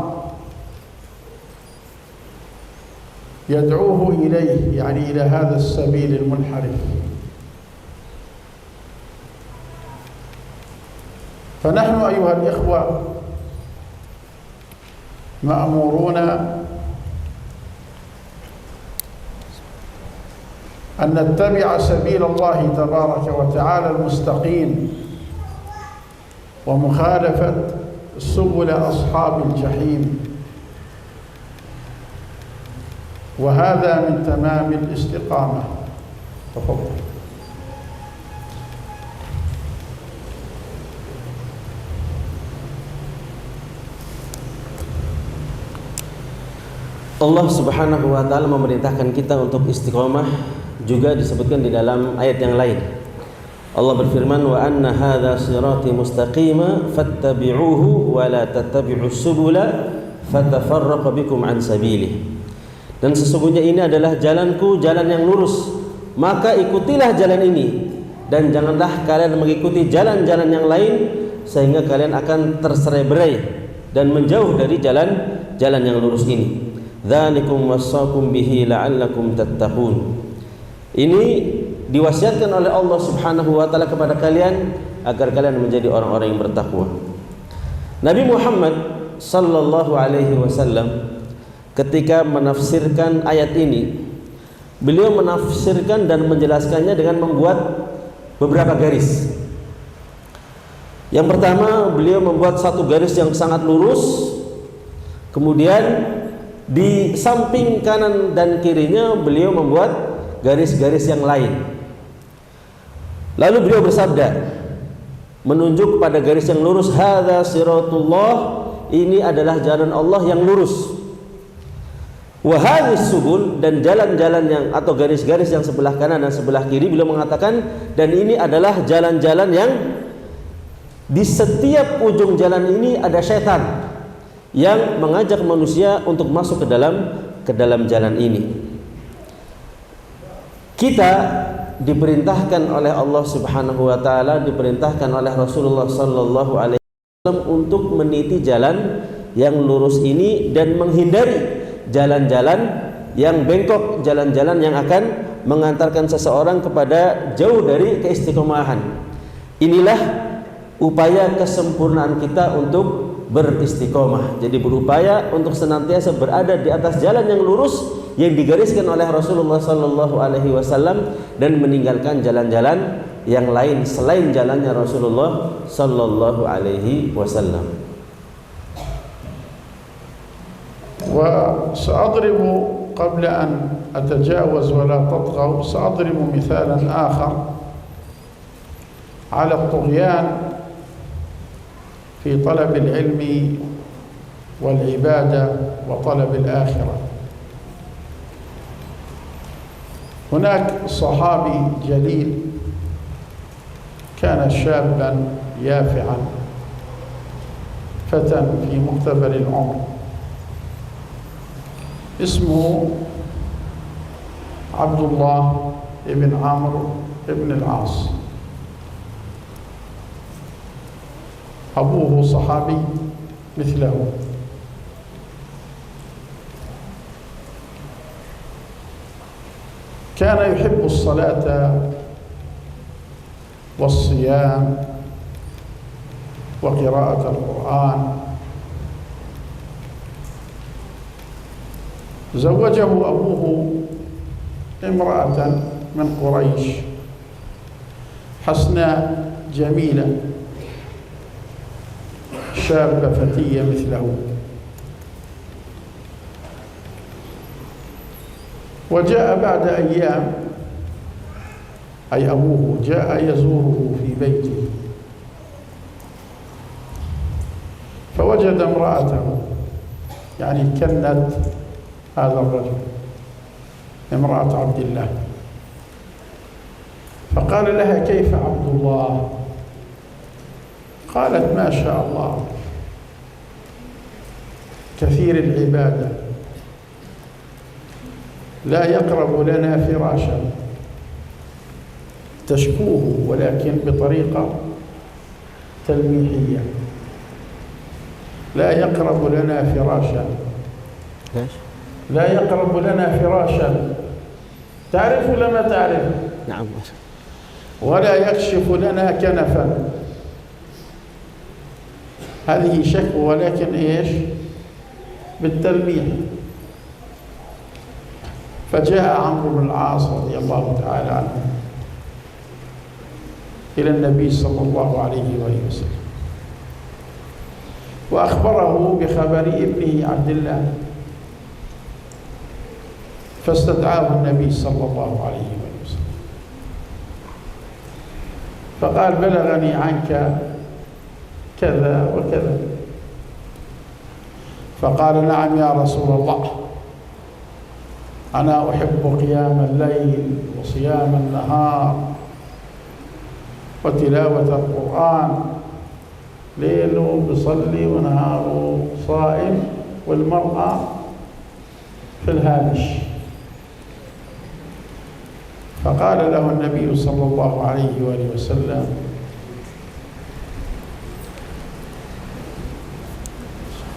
يدعوه إليه، يعني إلى هذا السبيل المنحرف. فنحن أيها الإخوة مأمورون أن نتبع سبيل الله تبارك وتعالى المستقيم، ومخالفة سبل أصحاب الجحيم، وهذا من تمام الاستقامة. تفضل. Allah Subhanahu wa taala memerintahkan kita untuk istiqomah, juga disebutkan di dalam ayat yang lain. Allah berfirman, wa anna hadza sirati mustaqima fattabi'uhu wa la tattabi'us subula fatafarraqa bikum an sabilihi. dan sesungguhnya ini adalah jalanku, jalan yang lurus, maka ikutilah jalan ini, dan janganlah kalian mengikuti jalan-jalan yang lain sehingga kalian akan terserai-berai dan menjauh dari jalan yang lurus ini. Dzalikum wassakum bihi la'allakum tattaqun. Ini diwasiatkan oleh Allah Subhanahu wa taala kepada kalian agar kalian menjadi orang-orang yang bertakwa. Nabi Muhammad sallallahu alaihi wasallam ketika menafsirkan ayat ini, beliau menafsirkan dan menjelaskannya dengan membuat beberapa garis. Yang pertama, beliau membuat satu garis yang sangat lurus, kemudian di samping kanan dan kirinya beliau membuat garis-garis yang lain. Lalu beliau bersabda, menunjuk pada garis yang lurus, hadza siratullah, ini adalah jalan Allah yang lurus. Wa hadhis subul, dan jalan-jalan yang atau garis-garis yang sebelah kanan dan sebelah kiri, beliau mengatakan, dan ini adalah jalan-jalan yang di setiap ujung jalan ini ada syaitan yang mengajak manusia untuk masuk ke dalam jalan ini. Kita diperintahkan oleh Allah Subhanahu wa taala, diperintahkan oleh Rasulullah sallallahu alaihi wasallam untuk meniti jalan yang lurus ini dan menghindari jalan-jalan yang bengkok, jalan-jalan yang akan mengantarkan seseorang kepada jauh dari keistiqomahan. Inilah upaya kesempurnaan kita untuk beristiqomah. Jadi berupaya untuk senantiasa berada di atas jalan yang lurus yang digariskan oleh Rasulullah sallallahu alaihi wasallam dan meninggalkan jalan-jalan yang lain selain jalannya Rasulullah sallallahu alaihi wasallam. وسأضرب قبل أن أتجاوز ولا تطغوا سأضرب مثالا آخر على الطغيان في طلب العلم والعبادة وطلب الآخرة. هناك صحابي جليل كان شابا يافعا فتى في مقتبل العمر، اسمه عبد الله بن عمرو بن العاص. أبوه صحابي مثله، كان يحب الصلاة والصيام وقراءة القرآن. زوجه أبوه امرأة من قريش حسناء جميلة شابة فتية مثله، وجاء بعد أيام، أي أبوه جاء يزوره في بيته فوجد امرأته، يعني كنت هذا الرجل امرأة عبد الله، فقال لها كيف عبد الله؟ قالت ما شاء الله كثير العبادة، لا يقرب لنا فراشا، تشكوه ولكن بطريقة تلميحية، لا يقرب لنا فراشا، لا يقرب لنا فراشا، تعرف ولا ما تعرف؟ نعم. ولا يكشف لنا كنفا. هذه شكوى ولكن ايش؟ بالتلميح. فجاء عمرو بن العاص رضي الله تعالى عنه إلى النبي صلى الله عليه وآله وسلم وأخبره بخبر ابنه عبد الله، فاستدعاه النبي صلى الله عليه وسلم فقال بلغني عنك كذا وكذا، فقال نعم يا رسول الله، أنا أحب قيام الليل وصيام النهار وتلاوة القرآن، ليله بصلي ونهاره صائم، والمرأة في الهامش. فقال له النبي صلى الله عليه وآله وسلم: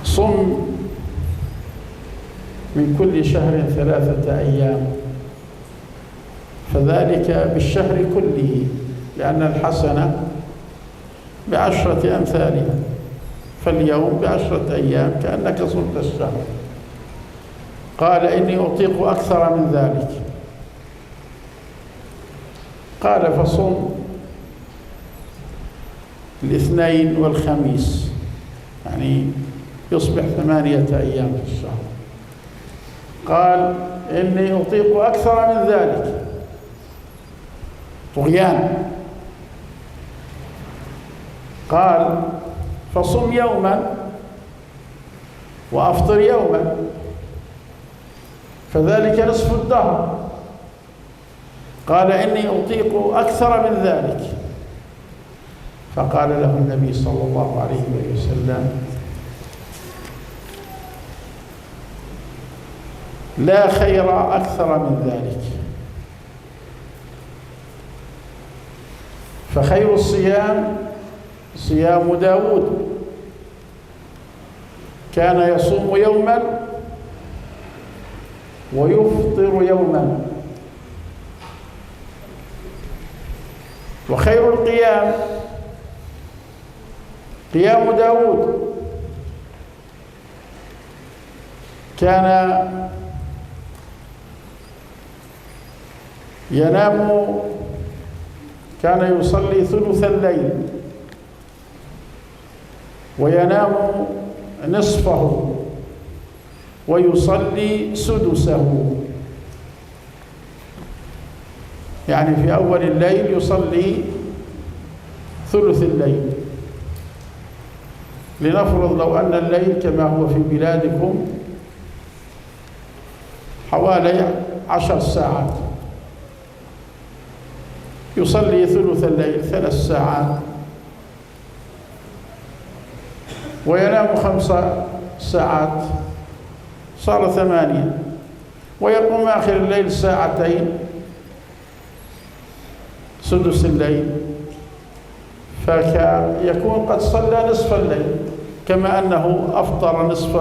صم من كل شهر 3 أيام، فذلك بالشهر كله، لأن الحسنة ب10 أمثالها، فاليوم ب10 أيام كأنك صمت الشهر. قال: إني أطيق أكثر من ذلك. قال: فصم الاثنين والخميس، يعني يصبح 8 أيام في الشهر. قال: إني أطيق أكثر من ذلك، طغيان. قال: فصم يوما وأفطر يوما، فذلك نصف الدهر. قال: إني أطيق أكثر من ذلك. فقال له النبي صلى الله عليه وسلم: لا خير أكثر من ذلك. فخير الصيام صيام داود، كان يصوم يوما ويفطر يوما. وخير القيام قيام داود، كان ينام، كان يصلي ثلث الليل وينام نصفه ويصلي سدسه، يعني في أول الليل يصلي ثلث الليل. لنفرض لو أن الليل كما هو في بلادكم حوالي 10 ساعات، يصلي ثلث الليل 3 ساعات وينام 5 ساعات، صار 8، ويقوم آخر الليل 2 ساعات سدس الليل، فيكون قد صلى نصف الليل، كما أنه أفطر نصف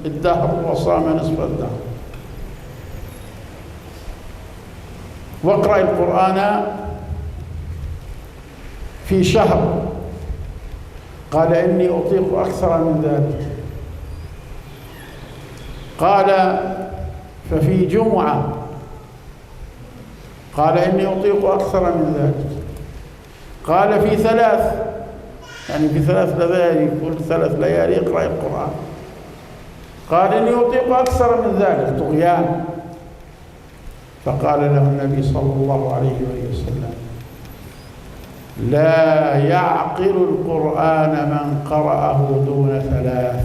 الدهر وصام نصف الدهر. واقرأ القرآن في شهر. قال: إني أطيق أكثر من ذلك. قال: ففي جمعة. قال: إني أطيق أكثر من ذلك. قال: في 3، يعني في 3 ليالي، كل 3 ليالي اقرأ القرآن. قال: إني أطيق أكثر من ذلك، طغيان. فقال له النبي صلى الله عليه وسلم: لا يعقل القرآن من قرأه دون 3.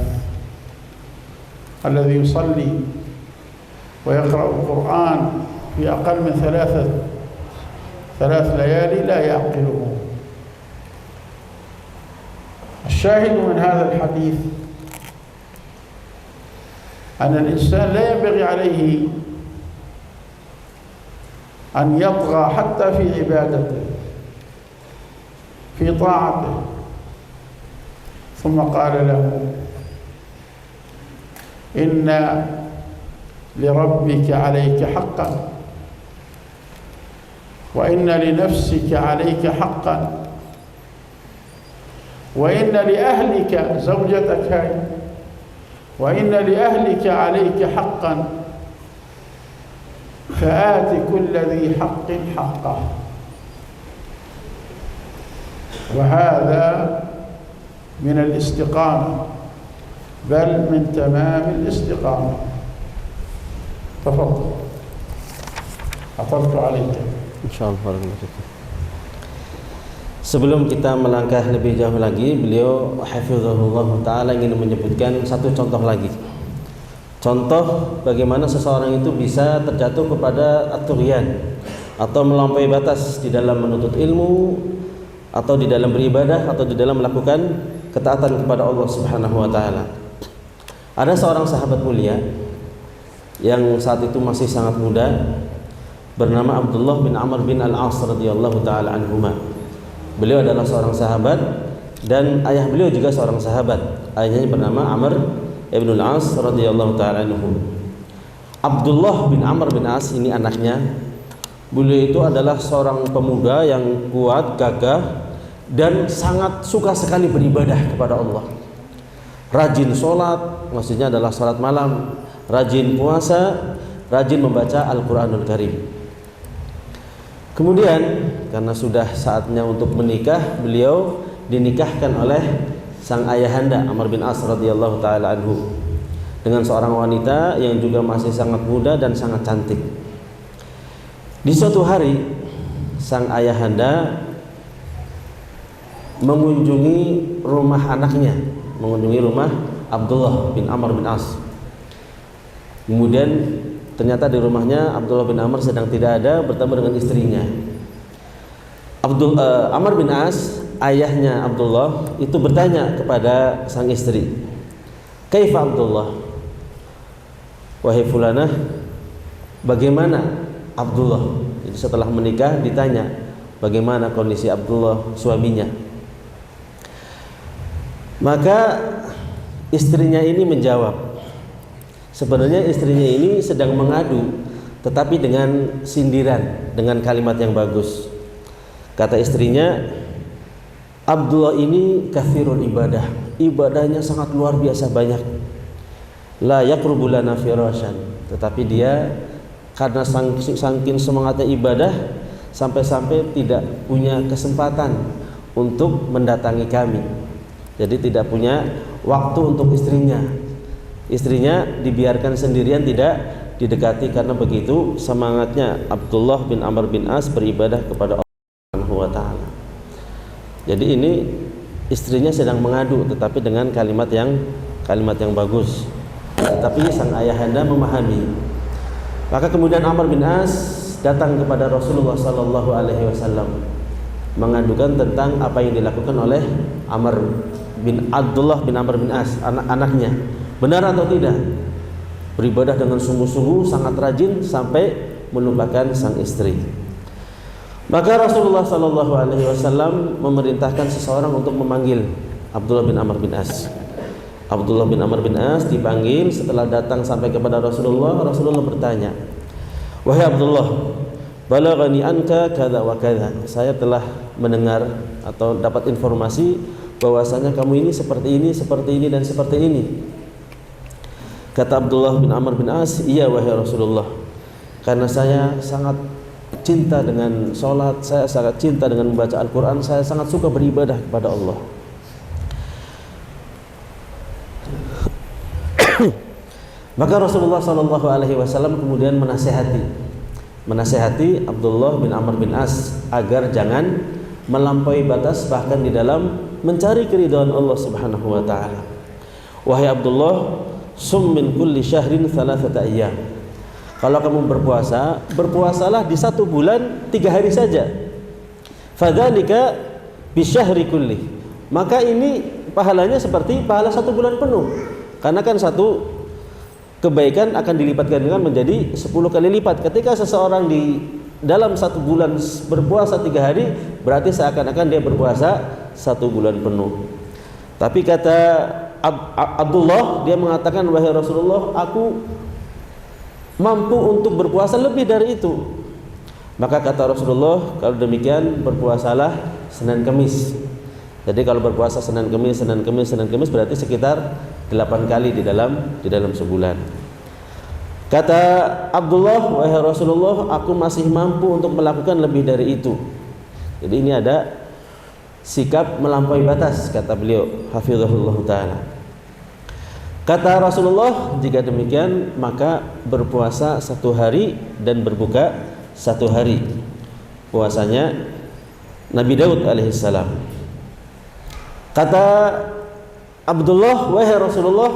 الذي يصلي ويقرأ القرآن في أقل من 3 ليالي لا يعقله. الشاهد من هذا الحديث أن الإنسان لا ينبغي عليه أن يطغى حتى في عبادته، في طاعته. ثم قال له: إن لربك عليك حقا، وإن لنفسك عليك حقا، وإن لأهلك، زوجتك هاي، وإن لأهلك عليك حقا، فآت كل ذي حق حقه. وهذا من الاستقامة، بل من تمام الاستقامة. تفضل، أطلت عليك. Insyaallah. Sebelum kita melangkah lebih jauh lagi, beliau hafizahullah ta'ala ingin menyebutkan satu contoh lagi. Contoh bagaimana seseorang itu bisa terjatuh kepada at-tughyan atau melampaui batas di dalam menuntut ilmu, atau di dalam beribadah, atau di dalam melakukan ketaatan kepada Allah Subhanahu wa taala. Ada seorang sahabat mulia yang saat itu masih sangat muda, bernama Abdullah bin Amr bin Al-As radhiyallahu taala anhuma. Beliau adalah seorang sahabat dan ayah beliau juga seorang sahabat. Ayahnya bernama Amr ibn Al-As radhiyallahu taala anhu. Abdullah bin Amr bin As ini anaknya. Beliau itu adalah seorang pemuda yang kuat, gagah dan sangat suka sekali beribadah kepada Allah. Rajin sholat, maksudnya adalah sholat malam, rajin puasa, rajin membaca Al-Quranul Karim. Kemudian karena sudah saatnya untuk menikah, beliau dinikahkan oleh sang ayahanda Amr bin As radhiyallahu taala anhu dengan seorang wanita yang juga masih sangat muda dan sangat cantik. Di suatu hari sang ayahanda mengunjungi rumah anaknya, mengunjungi rumah Abdullah bin Amr bin As. Kemudian ternyata di rumahnya Abdullah bin Amr sedang tidak ada, bertemu dengan istrinya. Amr bin As, ayahnya Abdullah, itu bertanya kepada sang istri, "Kaifa Abdullah?" Wahai fulanah, bagaimana Abdullah? Jadi setelah menikah ditanya bagaimana kondisi Abdullah suaminya. Maka istrinya ini menjawab, sebenarnya istrinya ini sedang mengadu, tetapi dengan sindiran, dengan kalimat yang bagus. Kata istrinya, Abdullah ini kathirul ibadah, ibadahnya sangat luar biasa banyak. La yaqrubu lana firashan, tetapi dia karena saking semangatnya ibadah sampai-sampai tidak punya kesempatan untuk mendatangi kami. Jadi tidak punya waktu untuk istrinya. Istrinya dibiarkan sendirian, tidak didekati karena begitu semangatnya Abdullah bin Amr bin As beribadah kepada Allah Subhanahu wa taala. Jadi ini istrinya sedang mengadu tetapi dengan kalimat yang bagus. Tetapi sang ayahanda memahami. Maka kemudian Amr bin As datang kepada Rasulullah sallallahu alaihi wasallam mengadukan tentang apa yang dilakukan oleh Abdullah bin Amr bin As, anaknya. Benar atau tidak? Beribadah dengan sungguh-sungguh, sangat rajin sampai melupakan sang istri. Maka Rasulullah sallallahu alaihi wasallam memerintahkan seseorang untuk memanggil Abdullah bin Amr bin As. Abdullah bin Amr bin As dipanggil. Setelah datang sampai kepada Rasulullah, Rasulullah bertanya, "Wahai Abdullah, balaghani anka kadza wa kadza." Saya telah mendengar atau dapat informasi bahwasanya kamu ini, seperti ini dan seperti ini. Kata Abdullah bin Amr bin As, "Iya wahai Rasulullah, karena saya sangat cinta dengan sholat, saya sangat cinta dengan membaca Al-Quran, saya sangat suka beribadah kepada Allah." Maka Rasulullah Shallallahu Alaihi Wasallam kemudian menasehati Abdullah bin Amr bin As agar jangan melampaui batas bahkan di dalam mencari keridhaan Allah Subhanahu Wa Taala. Wahai Abdullah, sum min kulli syahrin thalathata ayyam. Kalau kamu berpuasa, berpuasalah di 1 bulan 3 hari saja. Fadzalika bisyahri kulli. Maka ini pahalanya seperti pahala 1 bulan penuh. Karena kan satu kebaikan akan dilipatkan dengan menjadi 10 kali lipat. Ketika seseorang di dalam 1 bulan berpuasa 3 hari, berarti seakan-akan dia berpuasa 1 bulan penuh. Tapi kata Abdullah, dia mengatakan, "Wahai Rasulullah, aku mampu untuk berpuasa lebih dari itu." Maka kata Rasulullah, kalau demikian berpuasalah Senin Kamis. Jadi kalau berpuasa Senin Kamis berarti sekitar 8 kali di dalam sebulan. Kata Abdullah, "Wahai Rasulullah, aku masih mampu untuk melakukan lebih dari itu." Jadi ini ada sikap melampaui batas, kata beliau, hafizahullah ta'ala. Kata Rasulullah, jika demikian maka berpuasa 1 hari dan berbuka 1 hari. Puasanya Nabi Daud alaihissalam. Kata Abdullah, "Wahai Rasulullah,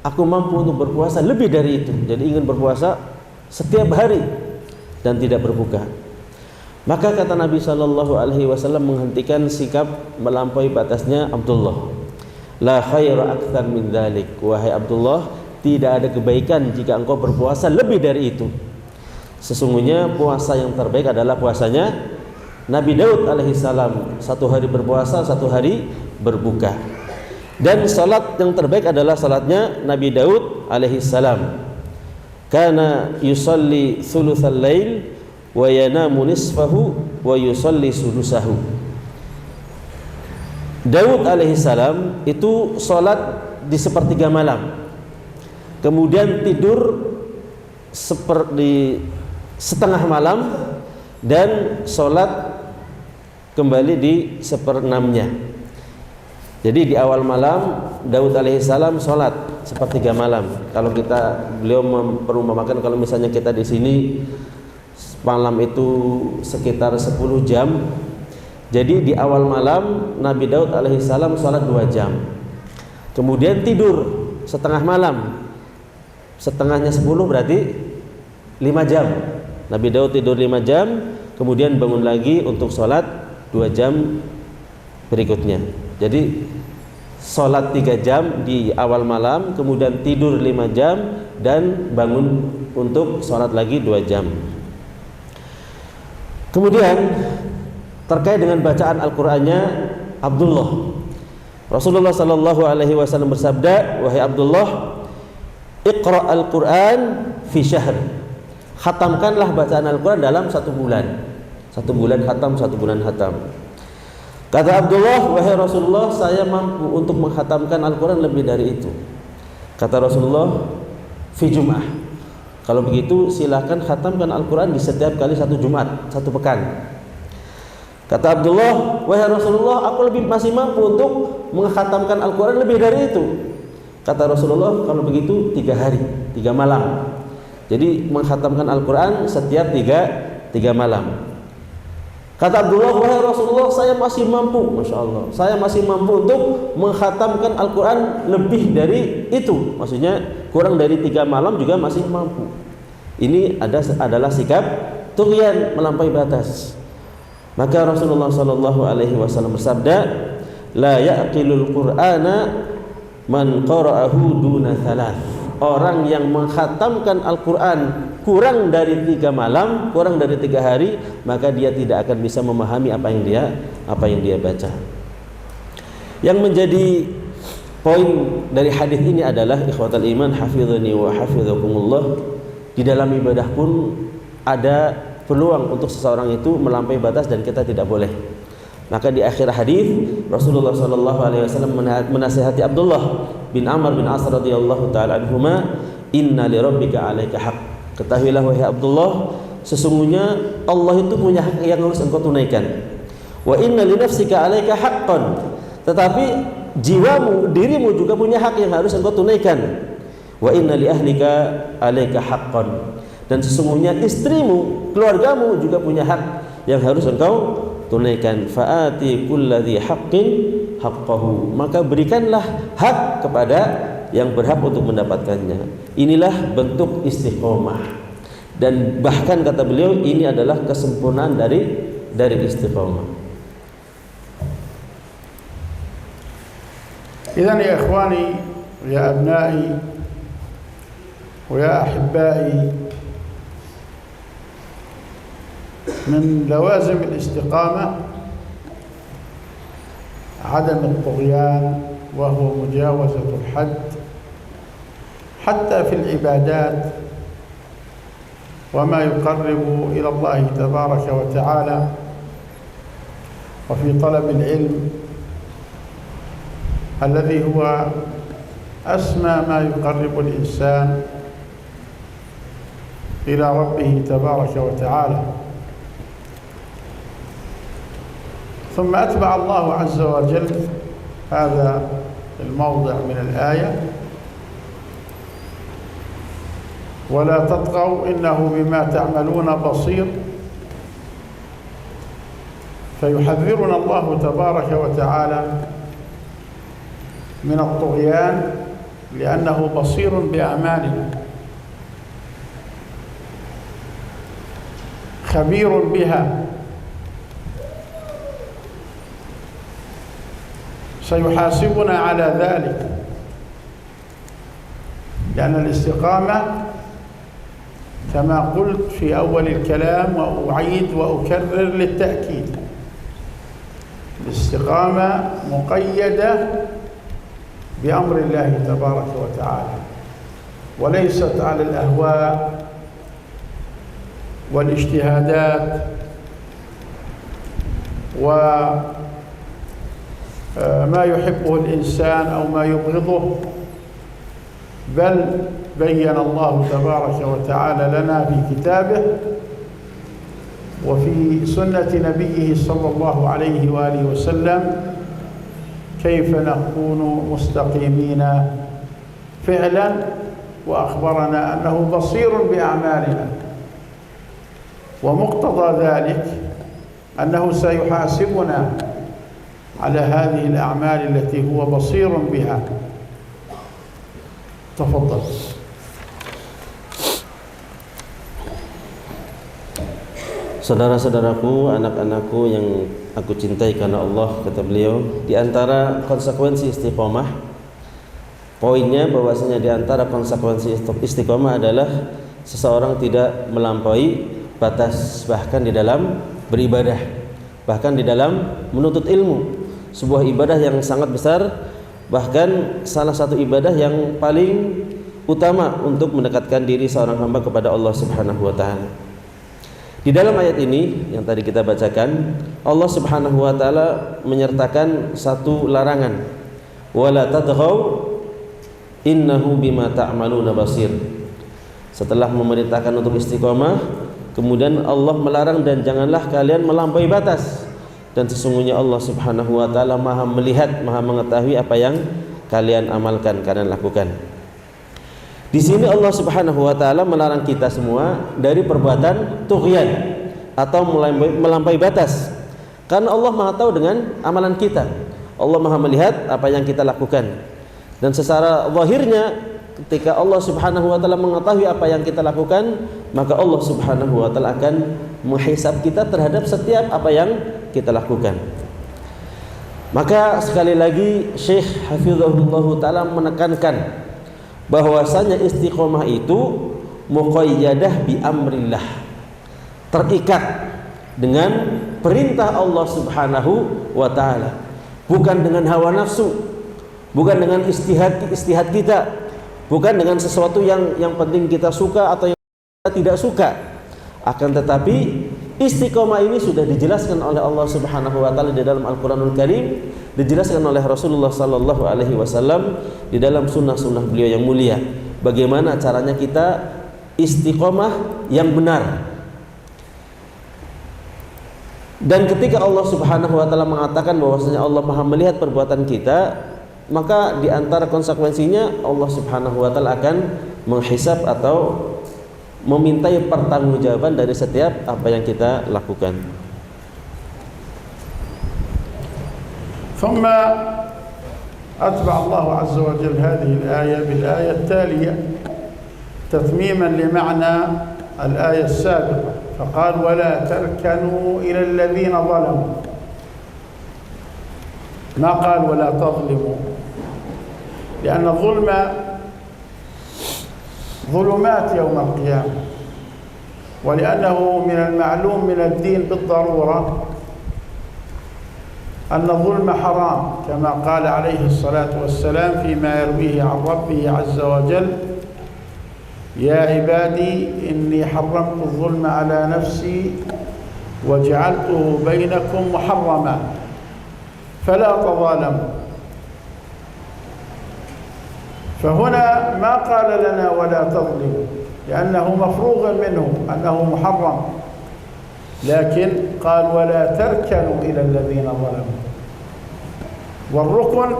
aku mampu untuk berpuasa lebih dari itu." Jadi ingin berpuasa setiap hari dan tidak berbuka. Maka kata Nabi Shallallahu Alaihi Wasallam menghentikan sikap melampaui batasnya Abdullah. "La khaira akthar min dzalik." Wahai Abdullah, tidak ada kebaikan jika engkau berpuasa lebih dari itu. Sesungguhnya puasa yang terbaik adalah puasanya Nabi Daud alaihissalam, 1 hari berpuasa, 1 hari berbuka. Dan salat yang terbaik adalah salatnya Nabi Daud alaihissalam. Kana yusalli thulutsal lail wa yanamu nisfahu wa yusalli sulusahu. Daud alaihissalam itu salat di sepertiga malam, kemudian tidur seperti setengah malam, dan sholat kembali di 1/6-nya. Jadi di awal malam Daud alaihissalam sholat sepertiga malam. Kalau beliau memperumpamakan kalau misalnya kita di sini malam itu sekitar 10 jam. Jadi di awal malam Nabi Daud alaihissalam sholat 2 jam. Kemudian tidur setengah malam. Setengahnya 10 berarti 5 jam. Nabi Daud tidur 5 jam, kemudian bangun lagi untuk sholat 2 jam berikutnya. Jadi sholat 3 jam di awal malam, kemudian tidur 5 jam, dan bangun untuk sholat lagi 2 jam. Kemudian terkait dengan bacaan Al-Qur'annya Abdullah, Rasulullah sallallahu alaihi wasallam bersabda, "Wahai Abdullah, iqra al-Qur'an fi syahr." Khatamkanlah bacaan Al-Qur'an dalam 1 bulan. 1 bulan khatam, 1 bulan khatam. Kata Abdullah, "Wahai Rasulullah, saya mampu untuk menghatamkan Al-Qur'an lebih dari itu." Kata Rasulullah, "Fi Jum'ah." Kalau begitu silakan khatamkan Al-Qur'an di setiap kali 1 Jumat, 1 pekan. Kata Abdullah, "Wahai Rasulullah, aku masih mampu untuk menghatamkan Al-Qur'an lebih dari itu." Kata Rasulullah, "Kalau begitu 3 hari, 3 malam." Jadi menghatamkan Al-Qur'an setiap 3 malam. Kata Abdullah, "Wahai Rasulullah, saya masih mampu, Masya Allah, saya masih mampu untuk menghatamkan Al-Qur'an lebih dari itu." Maksudnya kurang dari 3 malam juga masih mampu. Ini adalah sikap tughyan, melampaui batas. Maka Rasulullah sallallahu alaihi wasallam bersabda, "La ya'qilul Qur'ana man qara'ahu duna thalath." Orang yang menghatamkan Al-Qur'an kurang dari 3 malam, kurang dari 3 hari, maka dia tidak akan bisa memahami apa yang dia baca. Yang menjadi poin dari hadis ini adalah, ikhwatal iman, hafizani wa hafizakumullah, di dalam ibadah pun ada peluang untuk seseorang itu melampaui batas dan kita tidak boleh. Maka di akhir hadis Rasulullah sallallahu alaihi wasallam menasihati Abdullah bin Amr bin As radhiyallahu taala anhuma, "Inna li rabbika 'alaika haqq." Ketahuilah wahai Abdullah, sesungguhnya Allah itu punya hak yang harus engkau tunaikan. Wa inna li nafsika 'alaika haqqan. Tetapi jiwamu, dirimu juga punya hak yang harus engkau tunaikan. Wa inna li ahlika 'alaika haqqan. Dan sesungguhnya istrimu, keluargamu juga punya hak yang harus engkau tunaikan. Fa'ati kulladzi haqqin haqqahu. Maka berikanlah hak kepada yang berhak untuk mendapatkannya. Inilah bentuk istiqomah. Dan bahkan kata beliau, ini adalah kesempurnaan dari istiqomah. Idzan ya ikhwani, ya abnai, wa ya ahibbai, من لوازم الاستقامة عدم الطغيان وهو مجاوزة الحد حتى في العبادات وما يقرب إلى الله تبارك وتعالى، وفي طلب العلم الذي هو أسمى ما يقرب الإنسان إلى ربه تبارك وتعالى. ثم أتبع الله عز وجل هذا الموضع من الآية: ولا تطغوا إنه بما تعملون بصير. فيحذرنا الله تبارك وتعالى من الطغيان لأنه بصير بأعمالنا، خبير بها، سيحاسبنا على ذلك. لأن الاستقامة كما قلت في أول الكلام وأعيد وأكرر للتأكيد، الاستقامة مقيدة بأمر الله تبارك وتعالى، وليست على الأهواء والاجتهادات وما يحبه الإنسان أو ما يبغضه، بل بين الله تبارك وتعالى لنا في كتابه وفي سنة نبيه صلى الله عليه وآله وسلم كيف نكون مستقيمين فعلا، وأخبرنا أنه بصير بأعمالنا، ومقتضى ذلك أنه سيحاسبنا على هذه الأعمال التي هو بصير بها. تفضل. Saudara-saudaraku, anak-anakku yang aku cintai karena Allah, kata beliau, di antara konsekuensi istiqomah, poinnya bahwasanya di antara konsekuensi istiqomah adalah seseorang tidak melampaui batas, bahkan di dalam beribadah, bahkan di dalam menuntut ilmu. Sebuah ibadah yang sangat besar, bahkan salah satu ibadah yang paling utama untuk mendekatkan diri seorang hamba kepada Allah Subhanahu wa taala. Di dalam ayat ini yang tadi kita bacakan, Allah Subhanahu wa taala menyertakan satu larangan, wala tadghaw innahu bima ta'maluna basir. Setelah memerintahkan untuk istiqomah, kemudian Allah melarang, dan janganlah kalian melampaui batas, dan sesungguhnya Allah Subhanahu wa taala Maha melihat, Maha mengetahui apa yang kalian amalkan, kalian lakukan. Di sini Allah Subhanahu wa taala melarang kita semua dari perbuatan tughyan atau melampaui batas. Karena Allah Maha tahu dengan amalan kita. Allah Maha melihat apa yang kita lakukan. Dan secara zahirnya ketika Allah Subhanahu wa taala mengetahui apa yang kita lakukan, maka Allah Subhanahu wa taala akan menghisab kita terhadap setiap apa yang kita lakukan. Maka sekali lagi Syekh Hafizahullah taala menekankan bahwasanya istiqomah itu muqayyadah bi amrillah, terikat dengan perintah Allah Subhanahu wa taala, bukan dengan hawa nafsu, bukan dengan istihad kita, bukan dengan sesuatu yang penting kita suka atau yang kita tidak suka. Akan tetapi istiqomah ini sudah dijelaskan oleh Allah Subhanahu wa taala di dalam Al-Qur'anul Karim, dijelaskan oleh Rasulullah sallallahu alaihi wasallam di dalam sunnah-sunnah beliau yang mulia. Bagaimana caranya kita istiqomah yang benar. Dan ketika Allah Subhanahu wa taala mengatakan bahwasanya Allah Maha melihat perbuatan kita, maka di antara konsekuensinya Allah Subhanahu wa taala akan menghisab atau memintai pertanggungjawaban dari setiap apa yang kita lakukan. ثم أتبع الله عز وجل هذه الآية بالآية التالية تتميما لمعنى الآية السابقة، فقال ولا تركنوا إلى الذين ظلموا، ما قال ولا تظلموا، لأن الظلم ظلمات يوم القيامة، ولأنه من المعلوم من الدين بالضرورة أن الظلم حرام، كما قال عليه الصلاة والسلام فيما يرويه عن ربه عز وجل يا عبادي إني حرمت الظلم على نفسي وجعلته بينكم محرما فلا تظالموا. فهنا ما قال لنا ولا تظلموا لأنه مفروغ منه أنه محرم، لكن قال ولا تركنوا إلى الذين ظلموا. والركن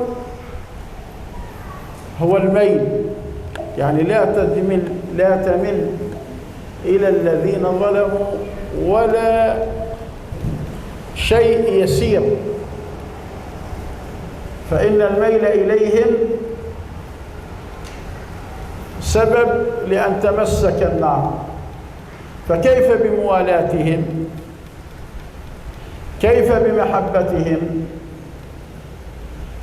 هو الميل، يعني لا تمل إلى الذين ظلموا ولا شيء يسير، فإن الميل إليهم سبب لأن تمسك النار، فكيف بموالاتهم؟ كيف بمحبتهم؟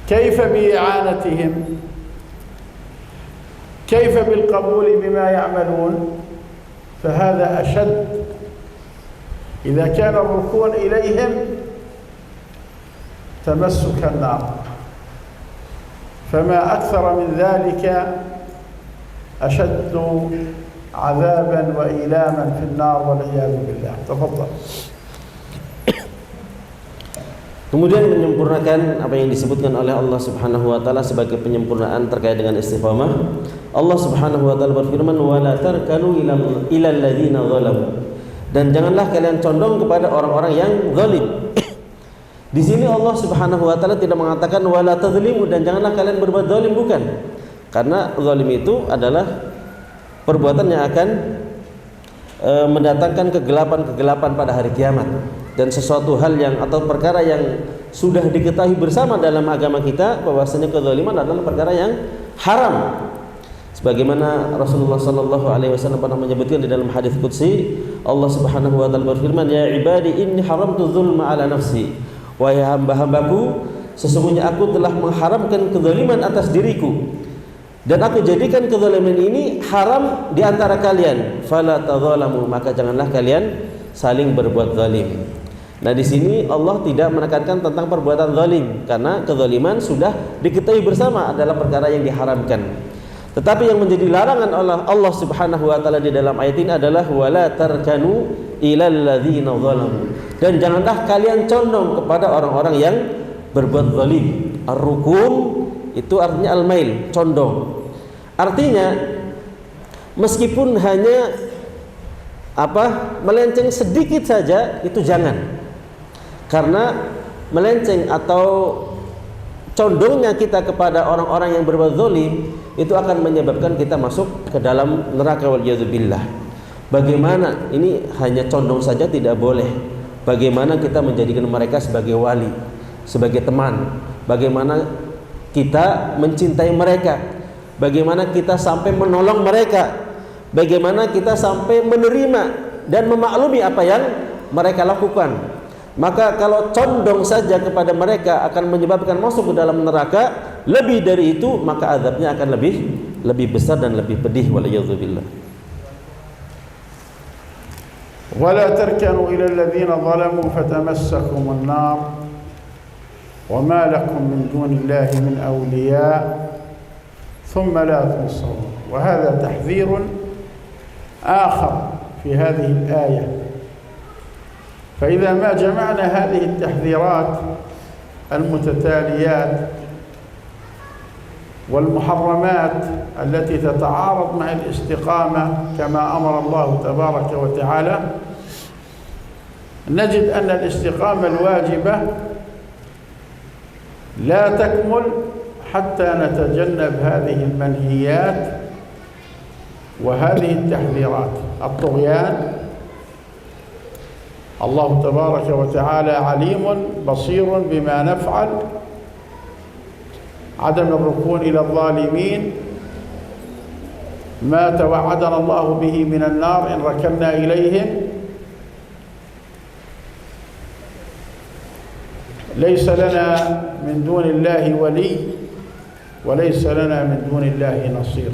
كيف بإعانتهم؟ كيف بالقبول بما يعملون؟ فهذا أشد. إذا كان الركون إليهم تمسك النار، فما أكثر من ذلك أشد عذابا وإيلاما في النار والعياذ بالله. تفضل. Kemudian menyempurnakan apa yang disebutkan oleh Allah Subhanahu wa taala sebagai penyempurnaan terkait dengan istiqamah. Allah Subhanahu wa taala berfirman, "Wa la tarkanu ilal ladzina zalamu." Dan janganlah kalian condong kepada orang-orang yang zalim. Di sini Allah Subhanahu wa taala tidak mengatakan wala tadzlimu, dan janganlah kalian berbuat zalim, bukan. Karena zalim itu adalah perbuatan yang akan mendatangkan kegelapan-kegelapan pada hari kiamat, dan sesuatu hal yang atau perkara yang sudah diketahui bersama dalam agama kita bahwasanya kezaliman adalah perkara yang haram. Sebagaimana Rasulullah sallallahu alaihi wasallam pernah menyebutkan di dalam hadis qudsi, Allah Subhanahu wa taala berfirman, "Ya ibadi inni haramtu dzulma ala nafsi." Wahai hamba-hambaku, sesungguhnya aku telah mengharamkan kezaliman atas diriku, dan aku jadikan kezaliman ini haram di antara kalian. Fala tadzalamu, maka janganlah kalian saling berbuat zalim. Nah, di sini Allah tidak menekankan tentang perbuatan zalim, karena kezaliman sudah diketahui bersama adalah perkara yang diharamkan. Tetapi yang menjadi larangan oleh Allah Subhanahu wa taala di dalam ayat ini adalah wala tarkanu ilal ladzina zalamu. Dan janganlah kalian condong kepada orang-orang yang berbuat zalim. Ar-rukun itu artinya al-mail, condong. Artinya meskipun hanya melenceng sedikit saja itu jangan. Karena melenceng atau condongnya kita kepada orang-orang yang berbuat zalim itu akan menyebabkan kita masuk ke dalam neraka waliyadzubillah. Bagaimana ini hanya condong saja tidak boleh. Bagaimana kita menjadikan mereka sebagai wali, sebagai teman. Bagaimana kita mencintai mereka. Bagaimana kita sampai menolong mereka. Bagaimana kita sampai menerima dan memaklumi apa yang mereka lakukan. Maka kalau condong saja kepada mereka akan menyebabkan masuk ke dalam neraka. Lebih dari itu maka azabnya akan lebih besar dan lebih pedih waliyadzubillah. ولا تركنوا إلى الذين ظلموا فتمسكم النار وما لكم من دون الله من أولياء ثم لا تنصرون. وهذا تحذير آخر في هذه الآية. فإذا ما جمعنا هذه التحذيرات المتتاليات والمحرمات التي تتعارض مع الاستقامة كما أمر الله تبارك وتعالى، نجد أن الاستقامة الواجبة لا تكمل حتى نتجنب هذه المنهيات وهذه التحذيرات. الطغيان، الله تبارك وتعالى عليم بصير بما نفعل. عدم الركون إلى الظالمين، ما توعدنا الله به من النار إن ركنا إليهم. ليس لنا من دون الله ولي وليس لنا من دون الله نصير.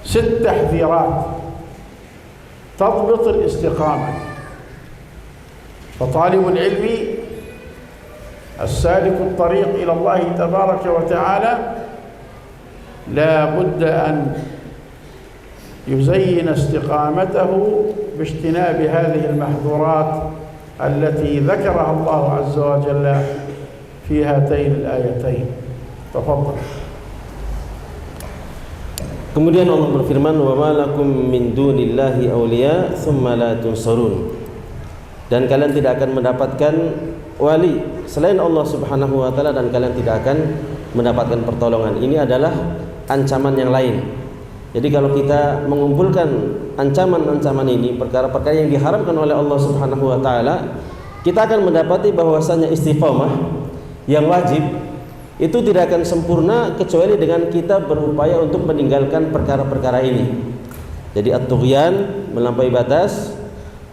6 تحذيرات تضبط الاستقامة. فطالب العلم السالك الطريق إلى الله تبارك وتعالى لا بد أن يزين استقامته باجتناب هذه المحظورات التي ذكرها الله عز وجل في هاتين الآيتين. تفضل. Kemudian Allah berfirman, wa ma lakum min dunillahi awliya thumma la tunsarun. Dan kalian tidak akan mendapatkan wali selain Allah Subhanahu wa taala, dan kalian tidak akan mendapatkan pertolongan. Ini adalah ancaman yang lain. Jadi kalau kita mengumpulkan ancaman-ancaman ini, perkara-perkara yang diharamkan oleh Allah Subhanahu wa taala, kita akan mendapati bahwasanya istiqamah yang wajib itu tidak akan sempurna kecuali dengan kita berupaya untuk meninggalkan perkara-perkara ini. Jadi at-tughyan, melampaui batas,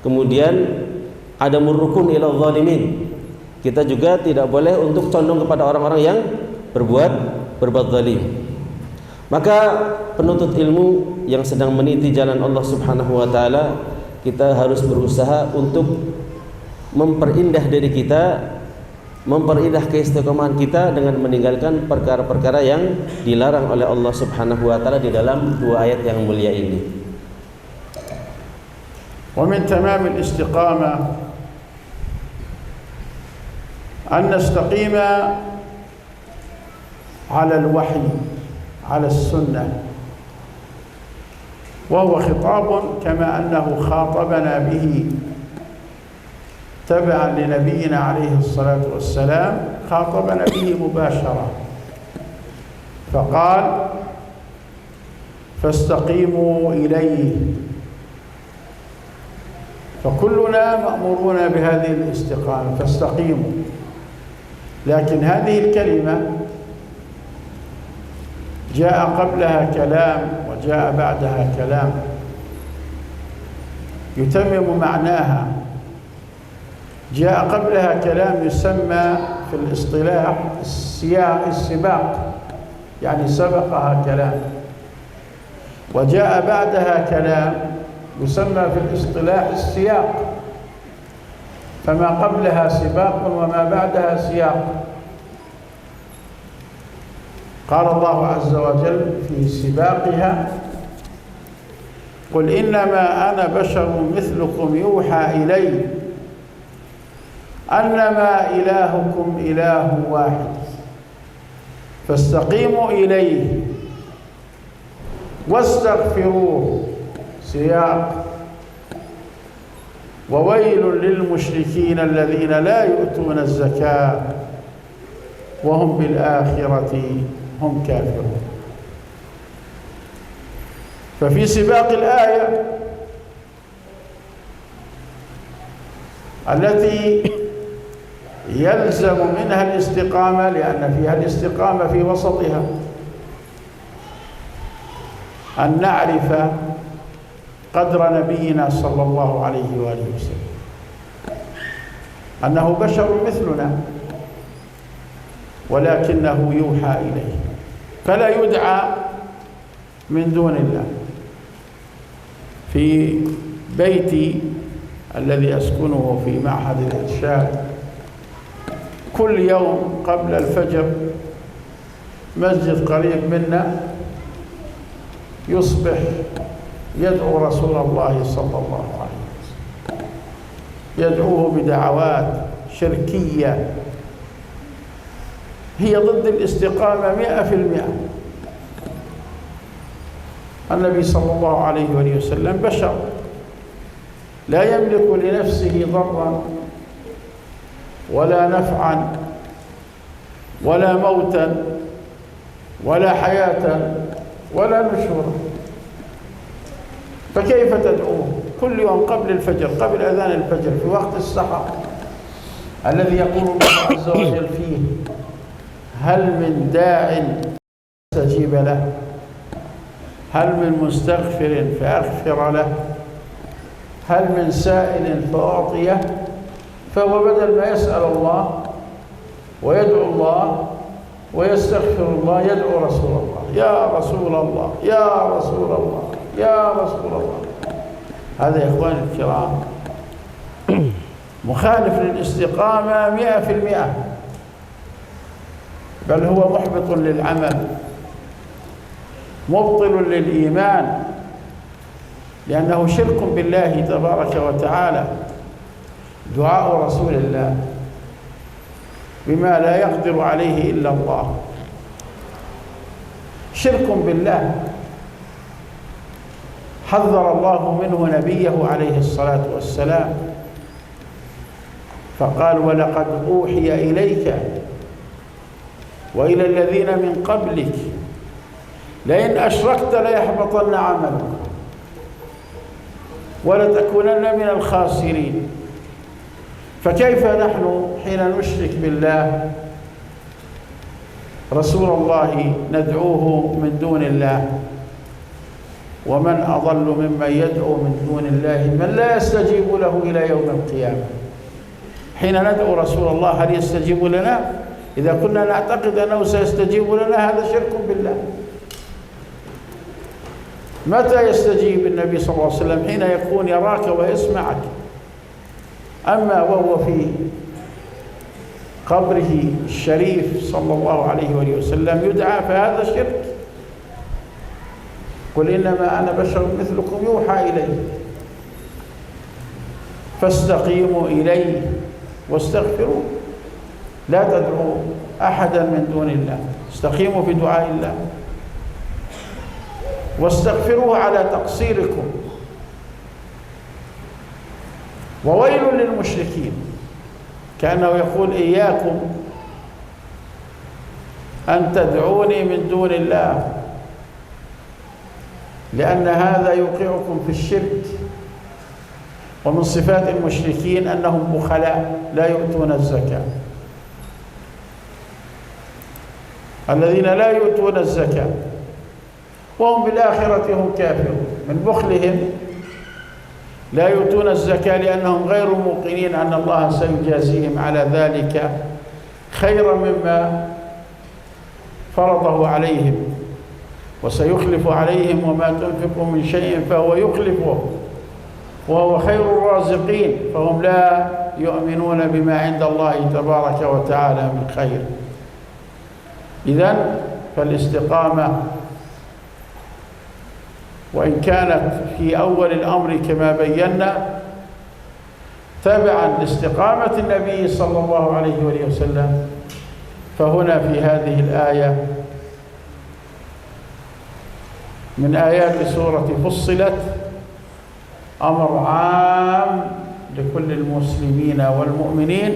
kemudian adamur rukun ila zalimin. Kita juga tidak boleh untuk condong kepada orang-orang yang berbuat zalim. Maka penuntut ilmu yang sedang meniti jalan Allah Subhanahu wa taala, kita harus berusaha untuk memperindah diri kita, memperindah keistiqomahan kita dengan meninggalkan perkara-perkara yang dilarang oleh Allah Subhanahu wa taala di dalam dua ayat yang mulia ini. Wa min tamam al-istiqamah an nastaqima 'ala al-wahyi على السنة، وهو خطاب كما أنه خاطبنا به تبعا لنبينا عليه الصلاة والسلام، خاطبنا به مباشرة فقال فاستقيموا إليه، فكلنا مأمورون بهذه الاستقامة فاستقيموا. لكن هذه الكلمة جاء قبلها كلام وجاء بعدها كلام يتمم معناها. جاء قبلها كلام يسمى في الاصطلاح السباق، يعني سبقها كلام، وجاء بعدها كلام يسمى في الاصطلاح السياق، فما قبلها سباق وما بعدها سياق. قال الله عز وجل في سباقها قل إنما أنا بشر مثلكم يوحى إلي أنما إلهكم إله واحد فاستقيموا إليه واستغفروه سياق، وويل للمشركين الذين لا يؤتون الزكاة وهم بالآخرة هم كافرون. ففي سباق الآية التي يلزم منها الاستقامة، لأن فيها الاستقامة في وسطها، أن نعرف قدر نبينا صلى الله عليه وآله وسلم، أنه بشر مثلنا ولكنه يوحى إليه، فلا يدعى من دون الله. في بيتي الذي أسكنه في معهد الإرشاد كل يوم قبل الفجر مسجد قريب منا يصبح يدعو رسول الله صلى الله عليه وسلم، يدعوه بدعوات شركية هي ضد الاستقامة 100%. النبي صلى الله عليه وسلم بشر لا يملك لنفسه ضرا ولا نفعا ولا موتا ولا حياة ولا نشورا، فكيف تدعوه كل يوم قبل الفجر، قبل أذان الفجر، في وقت السحر الذي يقول الله عز وجل فيه هل من داع فاستجيب له، هل من مستغفر فأغفر له، هل من سائل فأعطيه؟ فهو بدل ما يسأل الله ويدعو الله ويستغفر الله يدعو رسول الله، يا رسول الله يا رسول الله يا رسول الله. هذا يا إخواني الكرام مخالف للاستقامة 100%، بل هو محبط للعمل، مبطل للإيمان، لأنه شرك بالله تبارك وتعالى. دعاء رسول الله بما لا يقدر عليه إلا الله شرك بالله، حذر الله منه نبيه عليه الصلاة والسلام فقال ولقد أوحي إليك وإلى الذين من قبلك لئن أشركت ليحبطن عملك ولتكونن من الخاسرين. فكيف نحن حين نشرك بالله رسول الله ندعوه من دون الله؟ ومن أضل ممن يدعو من دون الله من لا يستجيب له إلى يوم القيامة. حين ندعو رسول الله هل يستجيب لنا؟ إذا كنا نعتقد أنه سيستجيب لنا هذا شرك بالله. متى يستجيب النبي صلى الله عليه وسلم؟ حين يكون يراك ويسمعك. أما وهو في قبره الشريف صلى الله عليه وسلم يدعى، فهذا شرك. قل إنما أنا بشر مثلكم يوحى إلي فاستقيموا إليه واستغفروا. لا تدعوا أحدا من دون الله، استقيموا في دعاء الله واستغفروه على تقصيركم. وويل للمشركين، كأنه يقول إياكم أن تدعوني من دون الله، لأن هذا يوقعكم في الشرك. ومن صفات المشركين أنهم بخلاء لا يؤتون الزكاة. الذين لا يؤتون الزكاة وهم بالآخرة هم كافرون، من بخلهم لا يؤتون الزكاة لأنهم غير موقنين أن الله سيجازيهم على ذلك خيرا مما فرضه عليهم، وسيخلف عليهم وما تنفقوا من شيء فهو يخلفه وهو خير الرازقين، فهم لا يؤمنون بما عند الله تبارك وتعالى من خير. إذن فالاستقامة وإن كانت في أول الأمر كما بينا تبعا لاستقامة النبي صلى الله عليه وسلم، فهنا في هذه الآية من آيات سورة فصلت أمر عام لكل المسلمين والمؤمنين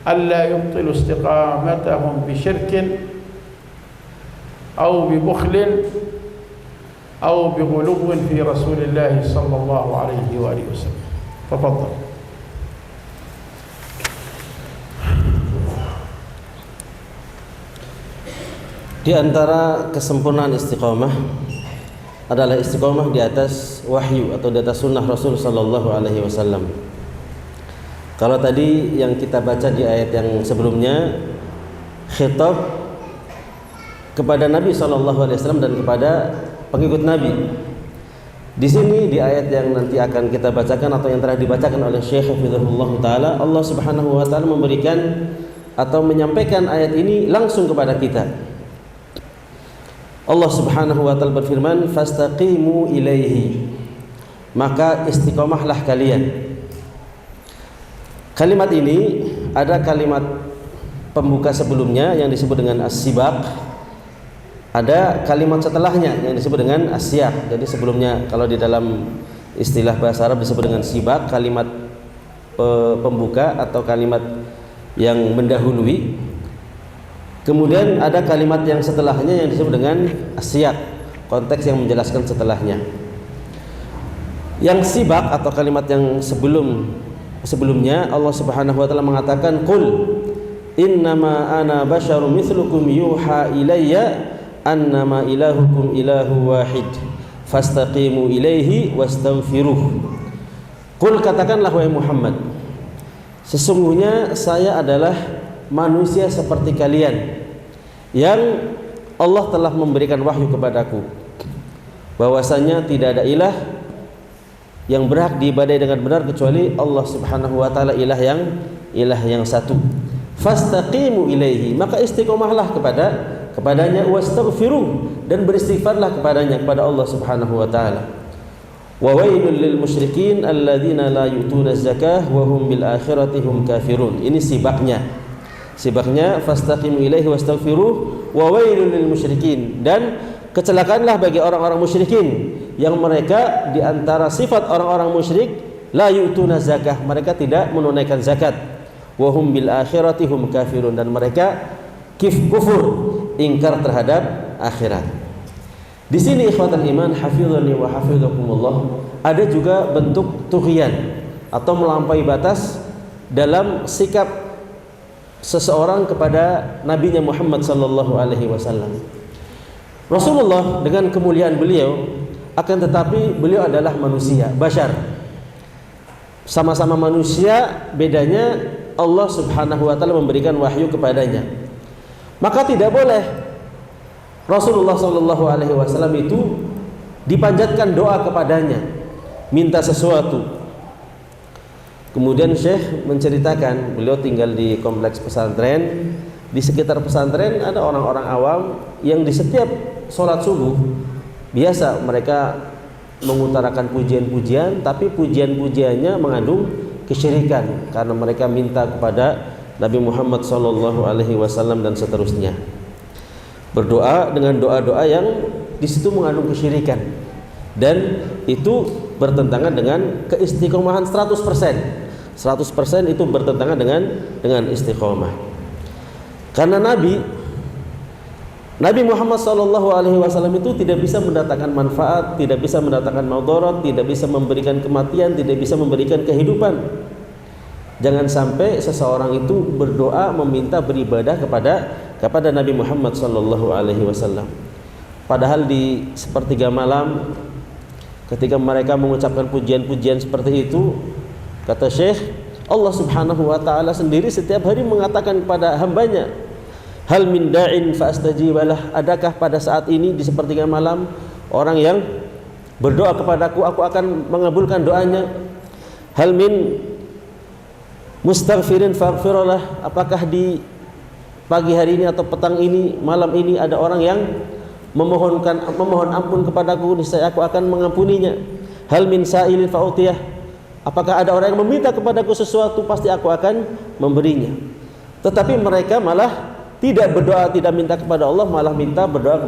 ألا يبطلوا استقامتهم بشرك أو ببخل أو بغلو في رسول الله صلى الله عليه وآله وسلم. تفضل. Di antara kesempurnaan istiqamah adalah istiqamah di atas wahyu atau di atas sunnah Rasul sallallahu alaihi wasallam. Kalau tadi yang kita baca di ayat yang sebelumnya khitab kepada Nabi sallallahu alaihi wasallam dan kepada pengikut Nabi. Di sini di ayat yang nanti akan kita bacakan atau yang telah dibacakan oleh Syekh Hafizahullah taala, Allah Subhanahu wa taala memberikan atau menyampaikan ayat ini langsung kepada kita. Allah Subhanahu wa taala berfirman, "Fastaqimu ilaihi." Maka istiqomahlah kalian. Kalimat ini ada kalimat pembuka sebelumnya yang disebut dengan as-sibaq. Ada kalimat setelahnya yang disebut dengan as-siyaq. Jadi sebelumnya kalau di dalam istilah bahasa Arab disebut dengan sibaq, kalimat pembuka atau kalimat yang mendahului. Kemudian ada kalimat yang setelahnya yang disebut dengan as-siyaq, konteks yang menjelaskan setelahnya. Yang sibaq atau kalimat yang sebelumnya Allah Subhanahu wa taala mengatakan, "Qul innama ana basyarum mithlukum yuha ilayya annama ilahukum ilahu wahid fastaqimu ilaihi wastaghfiruh." Qul, katakanlah wahai Muhammad, sesungguhnya saya adalah manusia seperti kalian yang Allah telah memberikan wahyu kepadaku bahwasanya tidak ada ilah yang berhak diibadahi dengan benar kecuali Allah Subhanahu wa taala, ilah yang satu. Fastaqimu ilaihi, maka istiqomahlah kepadanya, wastaghfiruh, dan beristighfarlah kepadanya, kepada Allah Subhanahu wa taala. Wa wailul lil musyrikin alladzina la yu'tuna zakah wa hum bil akhirati hum kafirun. Ini sibaknya fastaqimu ilaihi wastaghfiruh wa wailul lil musyrikin, dan kecelakaanlah bagi orang-orang musyrikin yang mereka di antara sifat orang-orang musyrik la yu'tuna zakah, mereka tidak menunaikan zakat, wa hum bil akhirati hum kafirun, dan mereka kufur, ingkar terhadap akhirat. Di sini ikhwatal iman hafizani wa hafizakumullah, ada juga bentuk tughyan atau melampaui batas dalam sikap seseorang kepada nabinya Muhammad sallallahu alaihi wasallam. Rasulullah dengan kemuliaan beliau, akan tetapi beliau adalah manusia, bashar. Sama-sama manusia, bedanya Allah Subhanahu wa taala memberikan wahyu kepadanya. Maka tidak boleh Rasulullah sallallahu alaihi wasallam itu dipanjatkan doa kepadanya, minta sesuatu. Kemudian Syekh menceritakan, beliau tinggal di kompleks pesantren. Di sekitar pesantren ada orang-orang awam yang di setiap sholat subuh biasa mereka mengutarakan pujian-pujian, tapi pujian-pujiannya mengandung kesyirikan karena mereka minta kepada Nabi Muhammad SAW dan seterusnya. Berdoa dengan doa-doa yang di situ mengandung kesyirikan, dan itu bertentangan dengan keistiqomahan 100%. 100% itu bertentangan dengan istiqomah. Karena Nabi Muhammad SAW itu tidak bisa mendatangkan manfaat, tidak bisa mendatangkan madarat, tidak bisa memberikan kematian, tidak bisa memberikan kehidupan. Jangan sampai seseorang itu berdoa meminta beribadah kepada Nabi Muhammad SAW. Padahal di sepertiga malam ketika mereka mengucapkan pujian-pujian seperti itu, kata Syekh, Allah Subhanahu wa ta'ala sendiri setiap hari mengatakan kepada hambanya, hal min da'in fa'astajibalah, adakah pada saat ini di sepertiga malam orang yang berdoa kepadaku, aku akan mengabulkan doanya. Hal min mustaghfirin faghfirullah, apakah di pagi hari ini atau petang ini, malam ini ada orang yang memohon ampun kepadaku, niscaya aku akan mengampuninya. Hal min sa'ilin fa'utiyah, apakah ada orang yang meminta kepadaku sesuatu, pasti aku akan memberinya. Tetapi mereka malah tidak berdoa, tidak minta kepada Allah, malah minta berdoa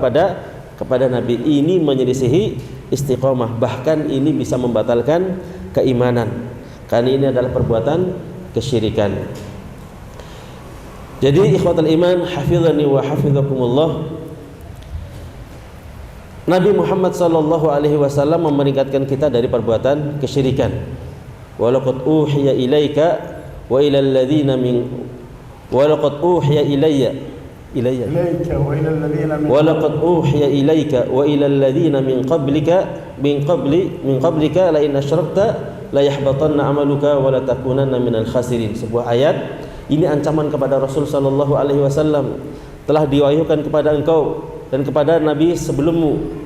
kepada Nabi. Ini menyelisihi istiqomah, bahkan ini bisa membatalkan keimanan, karena ini adalah perbuatan kesyirikan. Jadi ikhwatul iman, hafizani wa hafizakumullah, Nabi Muhammad SAW memperingatkan kita dari perbuatan kesyirikan. Walaqad uhiya ilaika wa ilal ladzina min walaqad uhiya ilayya walaqad uhiya ilaika wa ilal ladzina min qablika la in asyrakta la yahbatanna amaluka wa la takunanna minal khasirin. Sebuah ayat ini ancaman kepada Rasul sallallahu alaihi wasallam, telah diwahyukan kepada engkau dan kepada nabi sebelummu,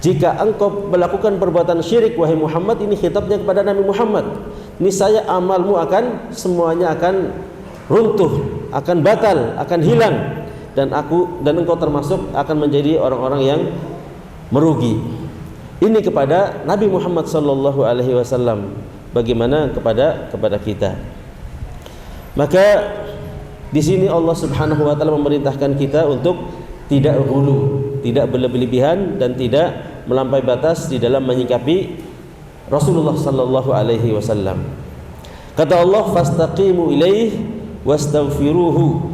jika engkau melakukan perbuatan syirik wahai Muhammad, ini khitabnya kepada Nabi Muhammad, niscaya amalmu semuanya akan runtuh, akan batal, akan hilang, dan engkau termasuk akan menjadi orang-orang yang merugi. Ini kepada Nabi Muhammad sallallahu alaihi wasallam. Bagaimana kepada kita? Maka di sini Allah Subhanahu wa taala memerintahkan kita untuk tidak ghulu, tidak berlebihan dan tidak melampaui batas di dalam menyikapi Rasulullah sallallahu alaihi wasallam. Kata Allah, fastaqimu ilaihi wastaghfiruhu.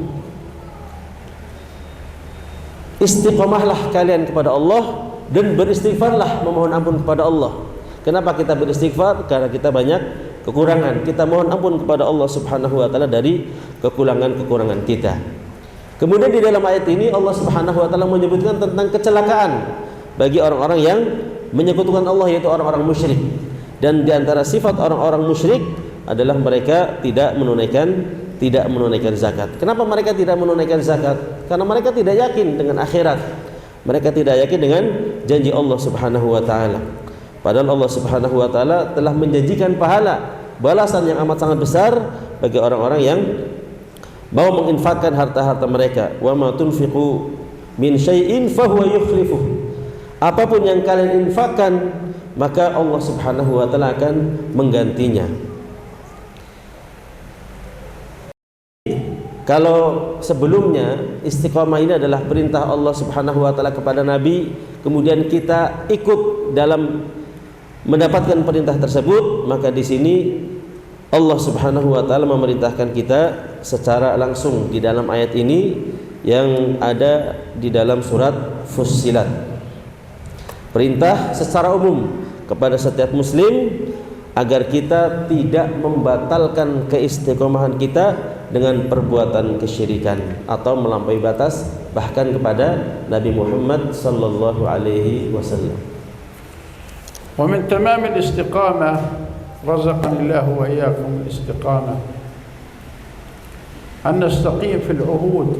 Istiqomahlah kalian kepada Allah dan beristighfarlah, memohon ampun kepada Allah. Kenapa kita beristighfar? Karena kita banyak kekurangan. Kita mohon ampun kepada Allah Subhanahu wa taala dari kekurangan-kekurangan kita. Kemudian di dalam ayat ini Allah Subhanahu wa taala menyebutkan tentang kecelakaan bagi orang-orang yang menyekutukan Allah, yaitu orang-orang musyrik. Dan di antara sifat orang-orang musyrik adalah mereka tidak menunaikan zakat. Kenapa mereka tidak menunaikan zakat? Karena mereka tidak yakin dengan akhirat. Mereka tidak yakin dengan janji Allah Subhanahu wa taala. Padahal Allah Subhanahu wa taala telah menjanjikan pahala, balasan yang amat sangat besar bagi orang-orang yang mau menginfakkan harta-harta mereka. Wa ma tunfiqu min syai'in fahuwa yukhlifuh. Apapun yang kalian infakkan, maka Allah Subhanahu wa taala akan menggantinya. Kalau sebelumnya istiqamah ini adalah perintah Allah Subhanahu wa taala kepada Nabi, kemudian kita ikut dalam mendapatkan perintah tersebut, maka di sini Allah Subhanahu wa taala memerintahkan kita secara langsung di dalam ayat ini yang ada di dalam surat Fussilat. Perintah secara umum kepada setiap muslim agar kita tidak membatalkan keistiqomahan kita dengan perbuatan kesyirikan atau melampaui batas, bahkan kepada Nabi Muhammad sallallahu alaihi wasallam. Wa min tamam al-istiqamah razaqani Allah wa iyyakum al-istiqamah an nastaqim fi al-uhud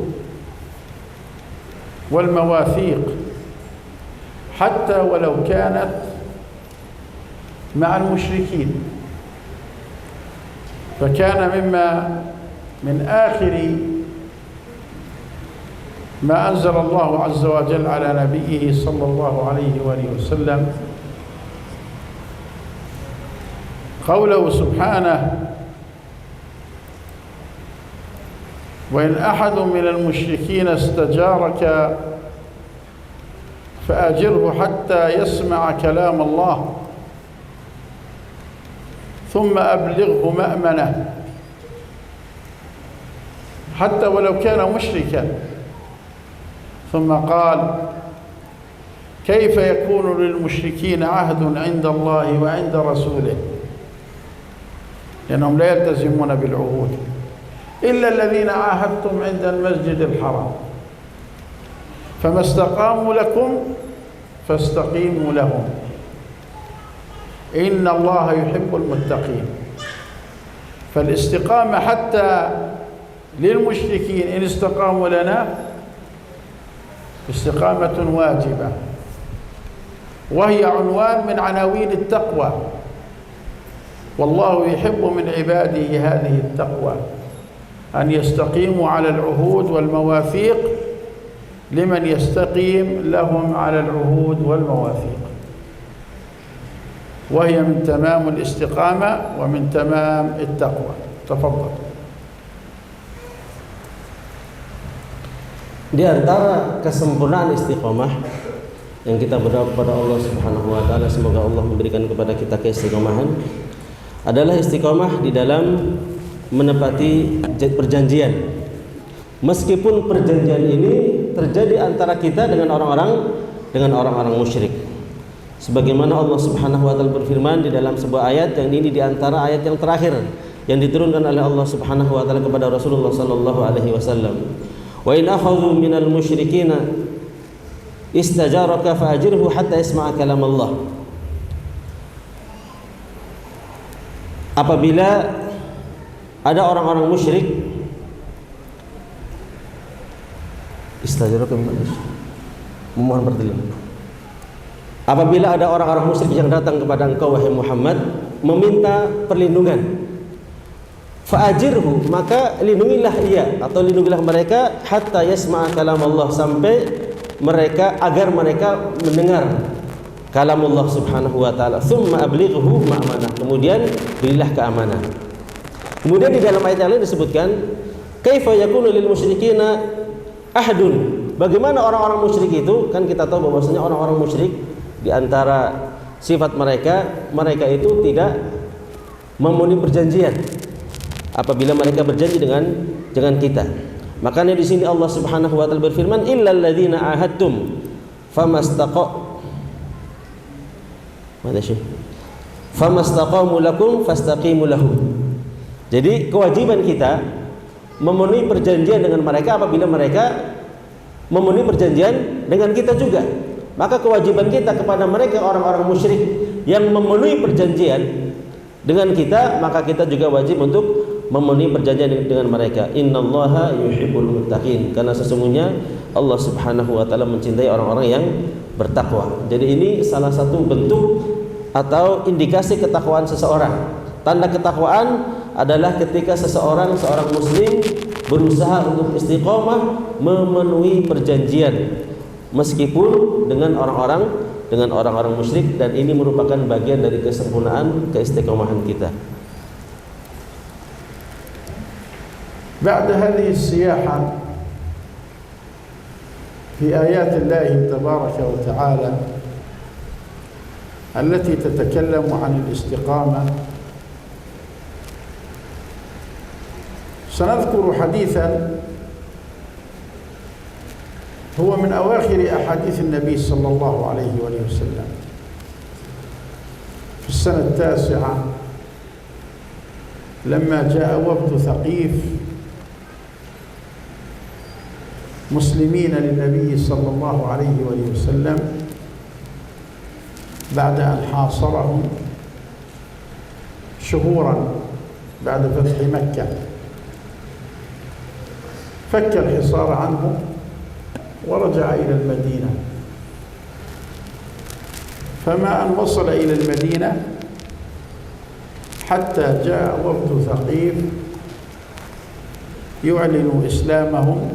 wal mawathiq حتى ولو كانت مع المشركين. فكان من آخر ما أنزل الله عز وجل على نبيه صلى الله عليه وآله وسلم قوله سبحانه: وإن أحد من المشركين استجارك فأجره حتى يسمع كلام الله ثم أبلغه مأمنه، حتى ولو كان مشركا. ثم قال: كيف يكون للمشركين عهد عند الله وعند رسوله، لأنهم لا يلتزمون بالعهود إلا الذين عاهدتم عند المسجد الحرام، فما استقاموا لكم فاستقيموا لهم إن الله يحب المتقين. فالاستقامة حتى للمشركين إن استقاموا لنا استقامة واجبة، وهي عنوان من عناوين التقوى، والله يحب من عباده هذه التقوى، أن يستقيموا على العهود والمواثيق لمن يستقيم لهم على العهود والمواثيق، وهي من تمام الاستقامة ومن تمام التقوى. تفضل. Di antara kesempurnaan istiqomah yang kita berdoa kepada Allah Subhanahu wa taala, semoga Allah memberikan kepada kita keistiqomahan, adalah istiqomah di dalam menepati perjanjian. Meskipun perjanjian ini terjadi antara kita dengan orang-orang musyrik. Sebagaimana Allah Subhanahu wa taala berfirman di dalam sebuah ayat, yang ini di antara ayat yang terakhir yang diturunkan oleh Allah Subhanahu wa taala kepada Rasulullah sallallahu alaihi wasallam. Wa in akhadhu minal musyrikina istajaraka fa'ajirhu hatta yasma'a kalam Allah. Apabila ada orang-orang musyrik, istajaraka memohon pertolongan. Apabila ada orang-orang musyrik yang datang kepada engkau wahai Muhammad meminta perlindungan, fa'ajirhu, maka lindungilah ia atau lindungilah mereka hatta yasma'a kalam Allah, sampai agar mereka mendengar kalam Allah Subhanahu wa taala. Tsumma ablighu ma'manah, kemudian berilah keamanan. Kemudian di dalam ayat yang lain disebutkan kaifa yakunu lil musyrikina ahdun, bagaimana orang-orang musyrik itu, kan kita tahu bahwasanya orang-orang musyrik di antara sifat mereka itu tidak memenuhi perjanjian apabila mereka berjanji dengan kita. Makanya di sini Allah Subhanahu wa taala berfirman, illal ladzina ahadtum famastaqamu lakum fastaqimu lahum. Jadi kewajiban kita memenuhi perjanjian dengan mereka apabila mereka memenuhi perjanjian dengan kita juga. Maka kewajiban kita kepada mereka orang-orang musyrik yang memenuhi perjanjian dengan kita, maka kita juga wajib untuk memenuhi perjanjian dengan mereka. Innallaha yuhibbul muttaqin, karena sesungguhnya Allah Subhanahu wa taala mencintai orang-orang yang bertakwa. Jadi ini salah satu bentuk atau indikasi ketakwaan seseorang. Tanda ketakwaan adalah ketika seorang muslim berusaha untuk istiqomah memenuhi perjanjian meskipun dengan orang-orang musyrik, dan ini merupakan bagian dari kesempurnaan keistiqomahan kita. بعد هذه السياحة في آيات الله تبارك وتعالى التي تتكلم عن الاستقامة، سنذكر حديثا هو من أواخر أحاديث النبي صلى الله عليه وسلم في السنة 9 لما جاء وفد ثقيف مسلمين للنبي صلى الله عليه وسلم بعد أن حاصرهم شهورا بعد فتح مكة، فك الحصار عنهم ورجع إلى المدينة. فما أن وصل إلى المدينة حتى جاء وفد ثقيف يعلن إسلامهم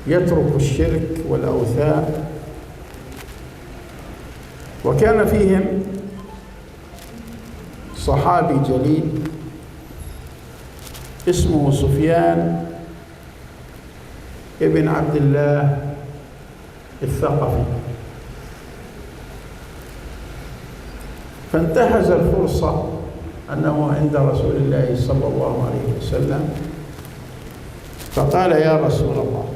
ويترك الشرك والأوثان. وكان فيهم صحابي جليل اسمه سفيان ابن عبد الله الثقفي، فانتهز الفرصة أنه عند رسول الله صلى الله عليه وسلم، فقال: يا رسول الله،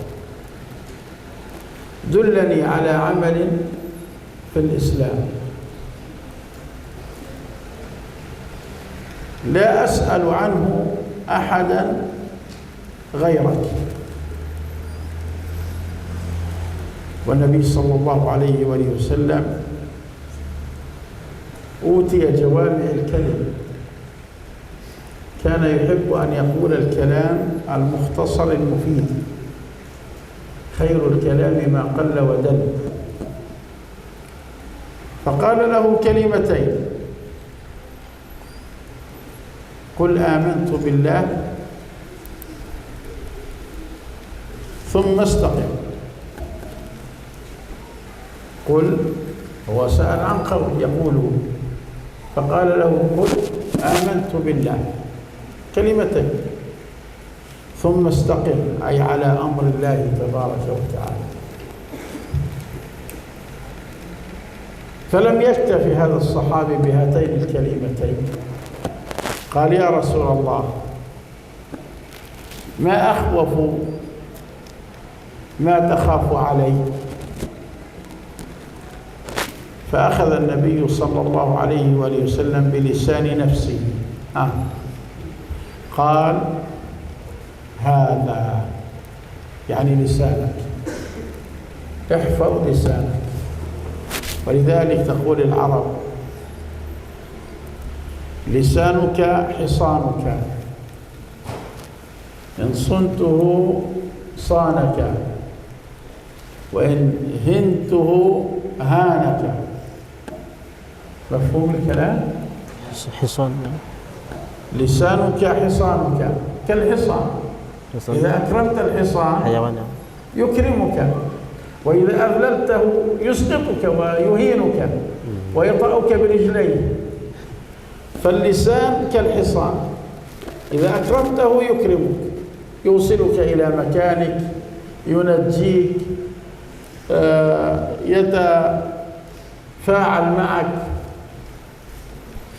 دلني على عمل في الإسلام لا أسأل عنه أحدا غيرك. والنبي صلى الله عليه وآله وسلم أوتي جوامع الكلم، كان يحب أن يقول الكلام المختصر المفيد، خير الكلام ما قل ودل. فقال له كلمتين: قل آمنت بالله ثم استقم. قل، هو سأل عن قول يقوله، فقال له: قل آمنت بالله، كلمتين، ثم استقم، أي على أمر الله تبارك وتعالى. فلم يكتف هذا الصحابي بهاتين الكلمتين، قال: يا رسول الله، ما أخوف ما تخاف علي؟ فأخذ النبي صلى الله عليه وآله وسلم بلسان نفسه، قال: هذا، يعني لسانك، احفظ لسانك. ولذلك تقول العرب: لسانك حصانك، إن صنته صانك، وإن هنته هانك. مفهوم الكلام؟ حصان. لسانك حصانك، كالحصان، إذا أكرمت الحصان حيوان يكرمك، وإذا أذللته يسقطك ويهينك ويطأك برجليه. فاللسان كالحصان، إذا أكرمته يكرمك، يوصلك إلى مكانك، ينجيك، يتفاعل معك،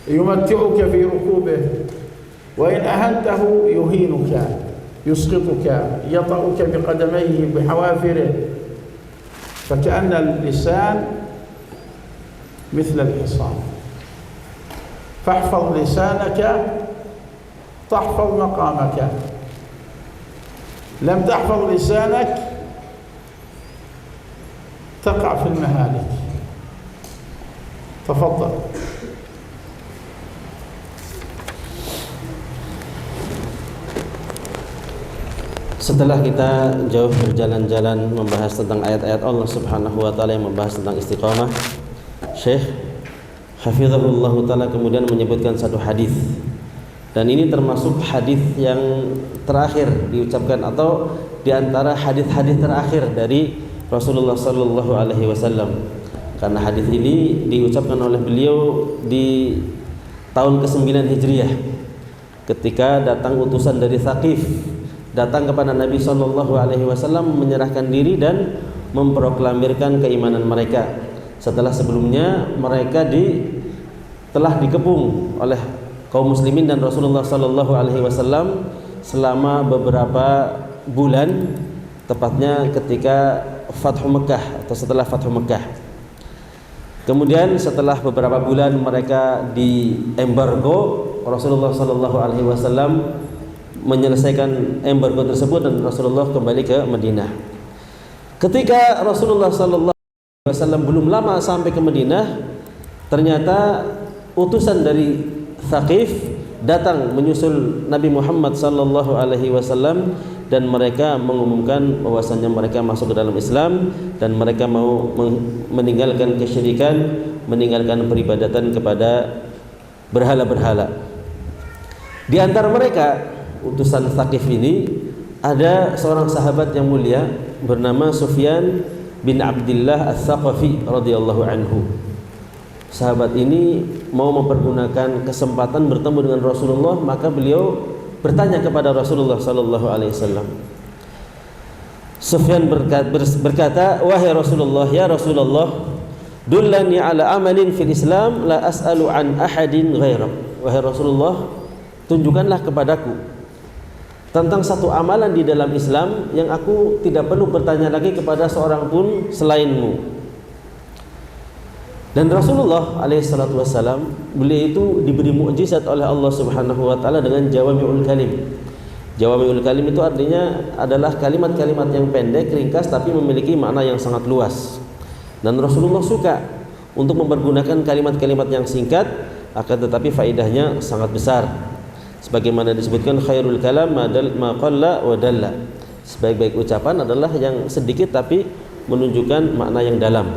يمتعك في ركوبه. وإن أهنته يهينك، يسقطك، يطأك بقدميه بحوافره. فكأن اللسان مثل الحصان. فاحفظ لسانك تحفظ مقامك، لم تحفظ لسانك تقع في المهالك. تفضل. Setelah kita jauh berjalan-jalan membahas tentang ayat-ayat Allah Subhanahu wa taala yang membahas tentang istiqamah, Syekh hafizahullah taala kemudian menyebutkan satu hadis. Dan ini termasuk hadis yang terakhir diucapkan atau di antara hadis-hadis terakhir dari Rasulullah sallallahu alaihi wasallam. Karena hadis ini diucapkan oleh beliau di tahun ke-9 Hijriah ketika datang utusan dari Thaqif datang kepada Nabi sallallahu alaihi wasallam menyerahkan diri dan memproklamirkan keimanan mereka. Setelah sebelumnya mereka telah dikepung oleh kaum muslimin dan Rasulullah sallallahu alaihi wasallam selama beberapa bulan, tepatnya ketika Fathu Mekah atau setelah Fathu Mekah. Kemudian setelah beberapa bulan mereka diembargo, Rasulullah sallallahu alaihi wasallam menyelesaikan embargo tersebut dan Rasulullah kembali ke Madinah. Ketika Rasulullah sallallahu alaihi wasallam belum lama sampai ke Madinah, ternyata utusan dari Thaqif datang menyusul Nabi Muhammad sallallahu alaihi wasallam dan mereka mengumumkan bahwasannya mereka masuk ke dalam Islam dan mereka mau meninggalkan kesyirikan, meninggalkan peribadatan kepada berhala-berhala. Di antara mereka utusan Tsaqif ini ada seorang sahabat yang mulia bernama Sufyan bin Abdullah Ats-Tsaqafi radhiyallahu anhu. Sahabat ini mau mempergunakan kesempatan bertemu dengan Rasulullah, maka beliau bertanya kepada Rasulullah sallallahu alaihi wasallam. Sufyan berkata, "Wahai Rasulullah, ya Rasulullah, dullani ala amalin fil Islam la as'alu an ahadin ghairak." Wahai Rasulullah, tunjukkanlah kepadaku tentang satu amalan di dalam Islam yang aku tidak perlu bertanya lagi kepada seorang pun selainmu. Dan Rasulullah alaihissalatu wassalam, beliau itu diberi mukjizat oleh Allah Subhanahu wa taala dengan jawami'ul kalim. Jawami'ul kalim itu artinya adalah kalimat-kalimat yang pendek, ringkas tapi memiliki makna yang sangat luas. Dan Rasulullah suka untuk mempergunakan kalimat-kalimat yang singkat akan tetapi faedahnya sangat besar. Sebagaimana disebutkan khairul kalam ma qalla wa dalla. Sebaik-baik ucapan adalah yang sedikit tapi menunjukkan makna yang dalam.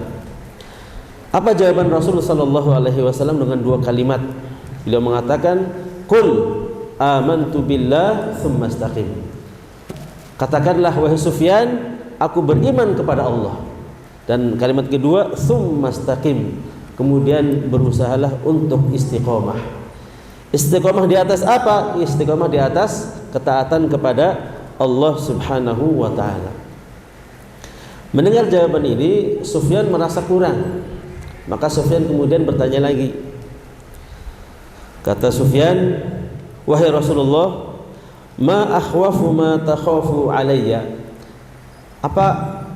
Apa jawaban Rasulullah sallallahu alaihi wasallam dengan dua kalimat? Beliau mengatakan, "Qul amantu billah tsumma istaqim." Katakanlah wahai Sufyan, aku beriman kepada Allah. Dan kalimat kedua, tsumma istaqim. Kemudian berusahalah untuk istiqomah. Istiqomah di atas apa? Istiqomah di atas ketaatan kepada Allah Subhanahu wa taala. Mendengar jawaban ini, Sufyan merasa kurang. Maka Sufyan kemudian bertanya lagi. Kata Sufyan, "Wahai Rasulullah, ma akhwafu ma takhafu alayya?"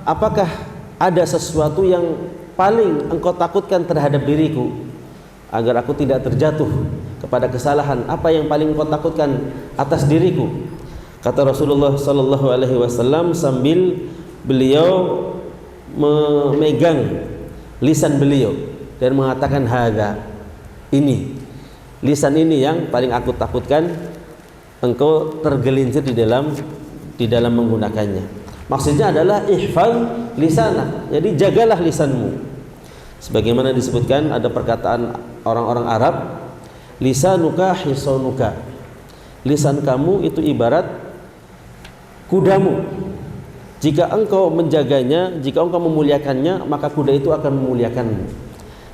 Apakah ada sesuatu yang paling engkau takutkan terhadap diriku agar aku tidak terjatuh kepada kesalahan? Apa yang paling engkau takutkan atas diriku? Kata Rasulullah sallallahu alaihi wasallam sambil beliau memegang lisan beliau dan mengatakan, hadza, ini lisan ini yang paling aku takutkan engkau tergelincir di dalam menggunakannya. Maksudnya adalah ihfaz lisanak, jadi jagalah lisanmu. Sebagaimana disebutkan ada perkataan orang-orang Arab, lisanuka hisanuka, lisan kamu itu ibarat kudamu. Jika engkau menjaganya, jika engkau memuliakannya, maka kuda itu akan memuliakanmu.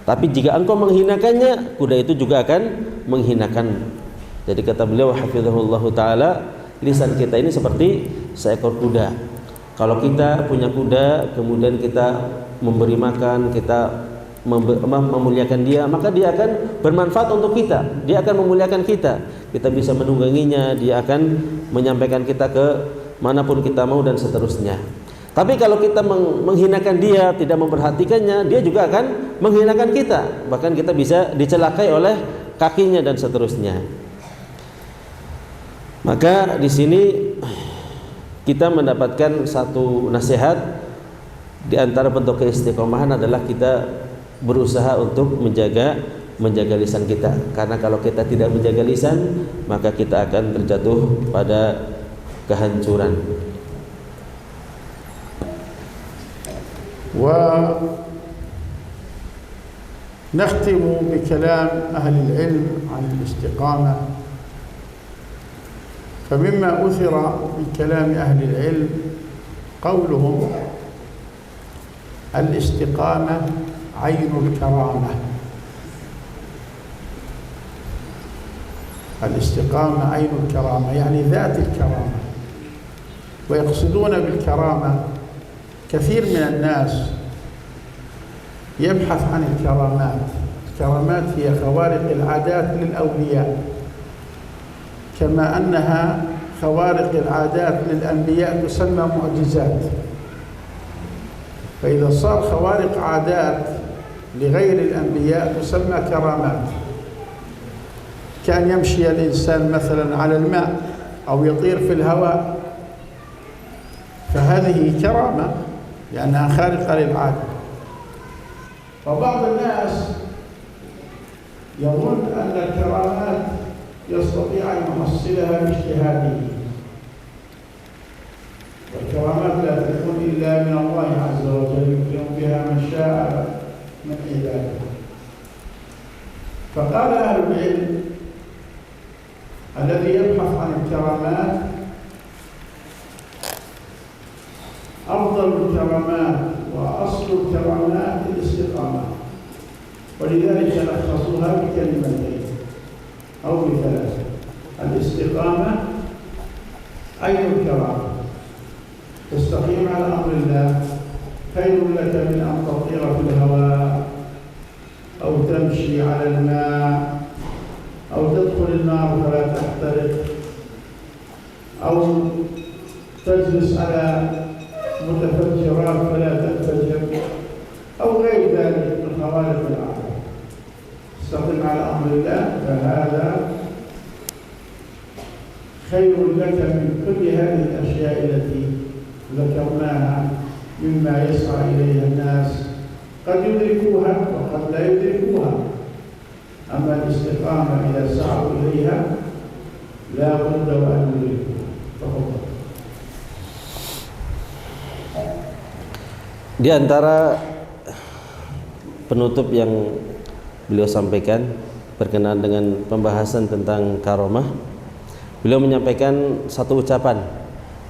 Tapi jika engkau menghinakannya, kuda itu juga akan menghinakanmu. Jadi kata beliau hafizahullahu taala, lisan kita ini seperti seekor kuda. Kalau kita punya kuda, kemudian kita memberi makan, kita memuliakan dia, maka dia akan bermanfaat untuk kita. Dia akan memuliakan kita. Kita bisa menungganginya, dia akan menyampaikan kita ke manapun kita mau dan seterusnya. Tapi kalau kita menghinakan dia, tidak memperhatikannya, dia juga akan menghinakan kita. Bahkan kita bisa dicelakai oleh kakinya dan seterusnya. Maka di sini kita mendapatkan satu nasihat di antara bentuk keistiqomahan adalah kita berusaha untuk menjaga lisan kita. Karena kalau kita tidak menjaga lisan, maka kita akan terjatuh pada kehancuran. ونختم بكلام أهل العلم عن الاستقامة. فمما أثر من كلام أهل العلم قولهم الاستقامة عين الكرامة. الاستقامة عين الكرامة يعني ذات الكرامة. ويقصدون بالكرامة كثير من الناس يبحث عن الكرامات. الكرامات هي خوارق العادات للأولياء، كما أنها خوارق العادات للأنبياء تسمى معجزات. فإذا صار خوارق عادات لغير الأنبياء تسمى كرامات. كان يمشي الإنسان مثلا على الماء أو يطير في الهواء، فهذه كرامة لأنها خارقة للعادة. فبعض الناس يظن أن الكرامات يستطيع أن يحصلها باجتهاده، الكرامات لا تكون إلا من الله عز وجل يكرم بها من شاء من عباده. فقال أهل العلم الذي يبحث عن الكرامات أفضل الكرامات وأصل الكرامات الاستقامة، ولذلك لخصوها بكلمتين أو بثلاثة: الاستقامة عين الكرامة، تستقيم على أمر الله خير لك من أن تطير في الهواء أو تمشي على الماء أو تدخل النار فلا تحترق أو تجلس على متفجرات فلا تنفجر أو غير ذلك من خوارق العادة. استقم على أمر الله فهذا خير لك من كل هذه الأشياء التي ذكرناها مما يسعى إليها الناس، قد يدركوها وقد لا يدركوها. أما الاستقامة إذا سعوا إليها لا بد وأن يدركوها. تفضل. Di antara penutup yang beliau sampaikan berkenaan dengan pembahasan tentang karomah, beliau menyampaikan satu ucapan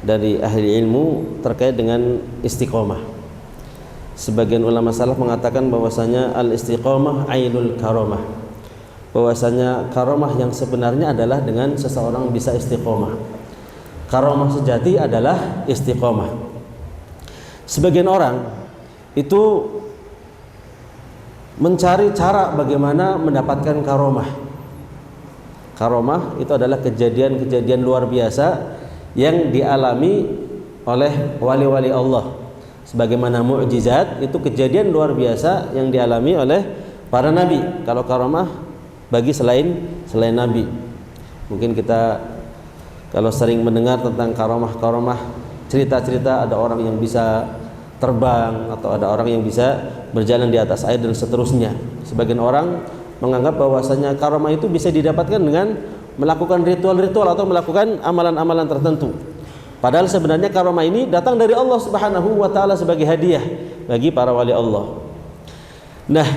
dari ahli ilmu terkait dengan istiqomah. Sebagian ulama salaf mengatakan bahwasanya al-istiqomah ainul karomah, bahwasanya karomah yang sebenarnya adalah dengan seseorang bisa istiqomah. Karomah sejati adalah istiqomah. Sebagian orang itu mencari cara bagaimana mendapatkan karomah. Karomah itu adalah kejadian-kejadian luar biasa yang dialami oleh wali-wali Allah. Sebagaimana mukjizat itu kejadian luar biasa yang dialami oleh para nabi. Kalau karomah bagi selain nabi. Mungkin kita kalau sering mendengar tentang karomah-karomah, cerita-cerita ada orang yang bisa terbang atau ada orang yang bisa berjalan di atas air dan seterusnya. Sebagian orang menganggap bahwasanya karomah itu bisa didapatkan dengan melakukan ritual-ritual atau melakukan amalan-amalan tertentu. Padahal sebenarnya karomah ini datang dari Allah Subhanahu wa taala sebagai hadiah bagi para wali Allah. Nah,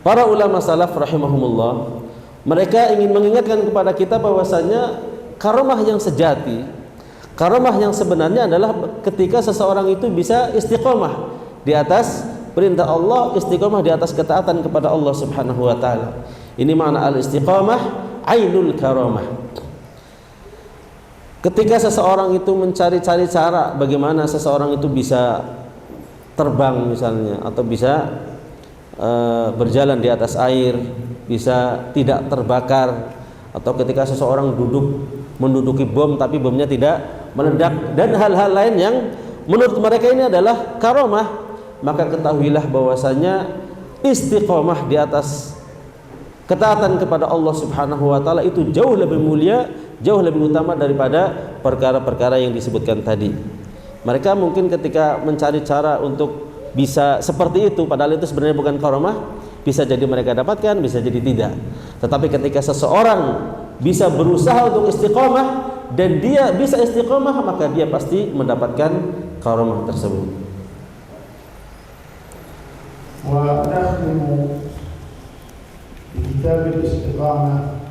para ulama salaf rahimahumullah, mereka ingin mengingatkan kepada kita bahwasanya karomah yang sejati, karomah yang sebenarnya adalah ketika seseorang itu bisa istiqomah di atas perintah Allah, istiqomah di atas ketaatan kepada Allah Subhanahu wa taala. Ini makna al-istiqomah ainul karamah. Ketika seseorang itu mencari-cari cara bagaimana seseorang itu bisa terbang misalnya, atau bisa berjalan di atas air, bisa tidak terbakar, atau ketika seseorang menduduki bom tapi bomnya tidak meledak, dan hal-hal lain yang menurut mereka ini adalah karomah, maka ketahuilah bahwasanya istiqomah di atas ketaatan kepada Allah Subhanahu wa taala itu jauh lebih mulia, jauh lebih utama daripada perkara-perkara yang disebutkan tadi. Mereka mungkin ketika mencari cara untuk bisa seperti itu, padahal itu sebenarnya bukan karomah, bisa jadi mereka dapatkan, bisa jadi tidak. Tetapi ketika seseorang bisa berusaha untuk istiqomah dan dia bisa istiqomah, maka dia pasti mendapatkan karomah tersebut. Wa nakhdimu bi kitab al-istiqamah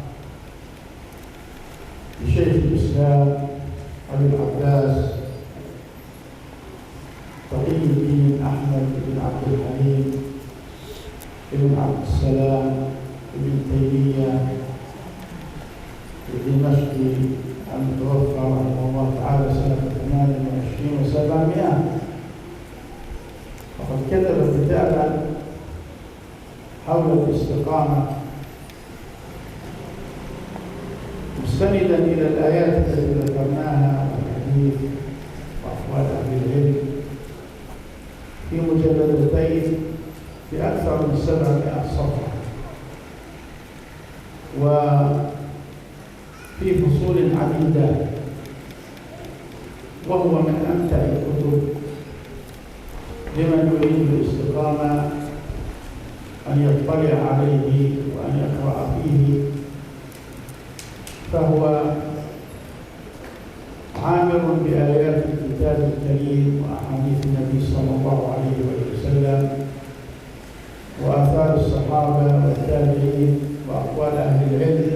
li Syekh al-Islam Abu Abbas Taqiyuddin Ahmad bin Abdul Halim ibn Abdul Salam ibn Taymiyah الدمشقي المتوفى رحمه الله تعالى سنة 28 و700. وقد كتب كتابا حول الاستقامة مستندا إلى الآيات التي ذكرناها والحديث وأقوال أهل العلم في مجلدتين في أكثر من 700 صفحة، في فصول عديدة، وهو من أمتع الكتب لمن يريد الاستقامة أن يطلع عليه وأن يقرأ فيه، فهو عامر بآيات الكتاب الكتاب الكريم وأحاديث النبي صلى الله عليه وسلم وآثار الصحابة والتابعين وأقوال أهل العلم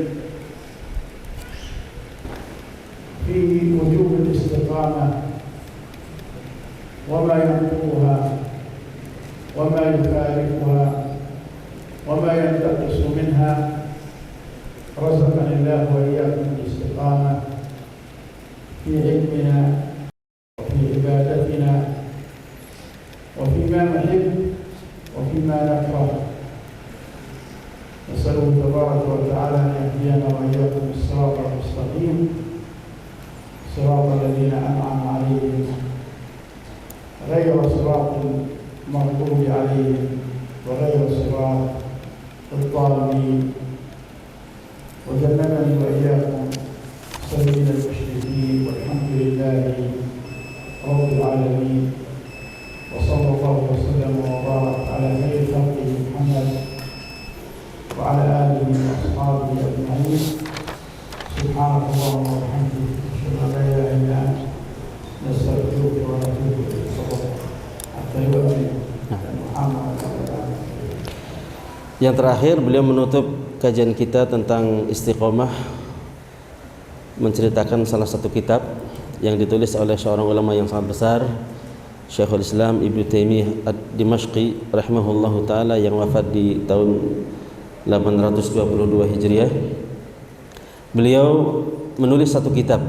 في وجوب الاستقامة وما ينقضها وما يخالفها وما ينتقص منها. رزقنا الله وإياكم الاستقامة في علمنا وفي عبادتنا وفيما نحب وفيما نكره. نسأله تبارك وتعالى أن يهدينا وإياكم الصراط المستقيم صراط الذين أنعم عليهم غير صراط المغضوب عليهم وغير صراط الضالين. وجنبني وإياكم سبيل المشركين والحمد لله رب العالمين. وصلى الله وسلم وبارك على خير خلقه محمد وعلى آله وأصحابه أجمعين. سبحانك اللهم وبحمدك أشهد أن لا إله إلا أنت نستغفرك ونتوب إليك. حتى يؤمن محمد. Yang terakhir, beliau menutup kajian kita tentang istiqomah menceritakan salah satu kitab yang ditulis oleh seorang ulama yang sangat besar, Syekhul Islam Ibnu Taimiyah Ad-Dimashqi rahimahullahu taala, yang wafat di tahun 822 Hijriah. Beliau menulis satu kitab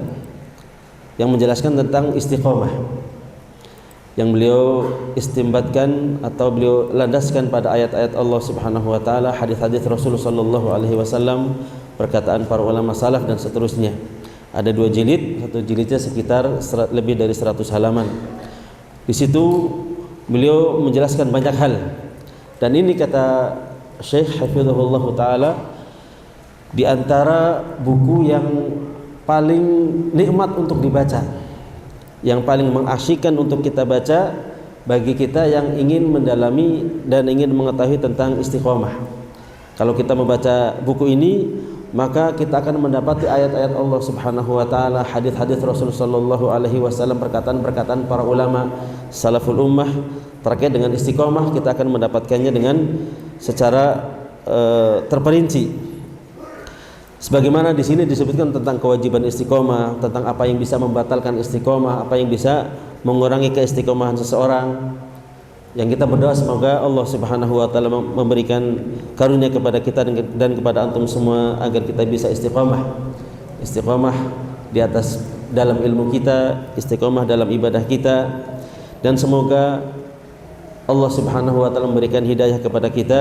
yang menjelaskan tentang istiqomah, yang beliau istimbatkan atau beliau landaskan pada ayat-ayat Allah Subhanahu wa taala, hadis-hadis Rasulullah sallallahu alaihi wasallam, perkataan para ulama salaf dan seterusnya. Ada 2 jilid, satu jilidnya sekitar lebih dari 100 halaman. Di situ beliau menjelaskan banyak hal. Dan ini kata Syekh hafizahullah taala, di antara buku yang paling nikmat untuk dibaca, yang paling mengasyikkan untuk kita baca bagi kita yang ingin mendalami dan ingin mengetahui tentang istiqomah. Kalau kita membaca buku ini, maka kita akan mendapati ayat-ayat Allah Subhanahu wa taala, hadis-hadis Rasul sallallahu alaihi wasallam, perkataan-perkataan para ulama salaful ummah terkait dengan istiqomah. Kita akan mendapatkannya dengan secara terperinci. Sebagaimana di sini disebutkan tentang kewajiban istiqomah, tentang apa yang bisa membatalkan istiqomah, apa yang bisa mengurangi keistiqomahan seseorang. Yang kita berdoa semoga Allah Subhanahu wa taala memberikan karunia kepada kita dan kepada antum semua agar kita bisa istiqomah. Istiqomah di atas dalam ilmu kita, istiqomah dalam ibadah kita, dan semoga Allah Subhanahu wa taala memberikan hidayah kepada kita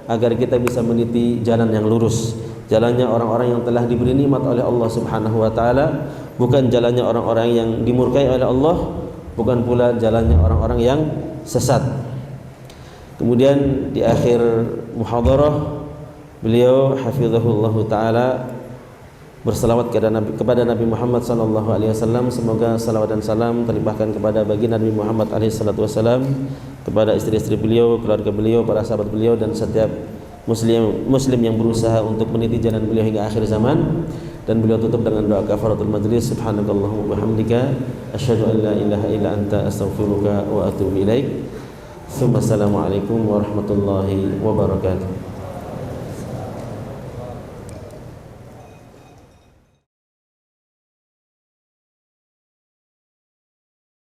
agar kita bisa meniti jalan yang lurus. Jalannya orang-orang yang telah diberi nikmat oleh Allah Subhanahu wa taala, bukan jalannya orang-orang yang dimurkai oleh Allah, bukan pula jalannya orang-orang yang sesat. Kemudian di akhir muhadarah, beliau hafizahullah taala berselawat kepada Nabi Muhammad sallallahu alaihi wasallam. Semoga salawat dan salam terlimpahkan kepada baginda Nabi Muhammad alaihi salatu wasallam, kepada istri-istri beliau, keluarga beliau, para sahabat beliau, dan setiap muslim yang berusaha untuk meniti jalan beliau hingga akhir zaman. Dan beliau tutup dengan doa kafaratul majlis, subhanakallahumma wa bihamdika asyhadu an la ilaha illa anta astaghfiruka wa atubu ilaik. Assalamualaikum warahmatullahi wabarakatuh.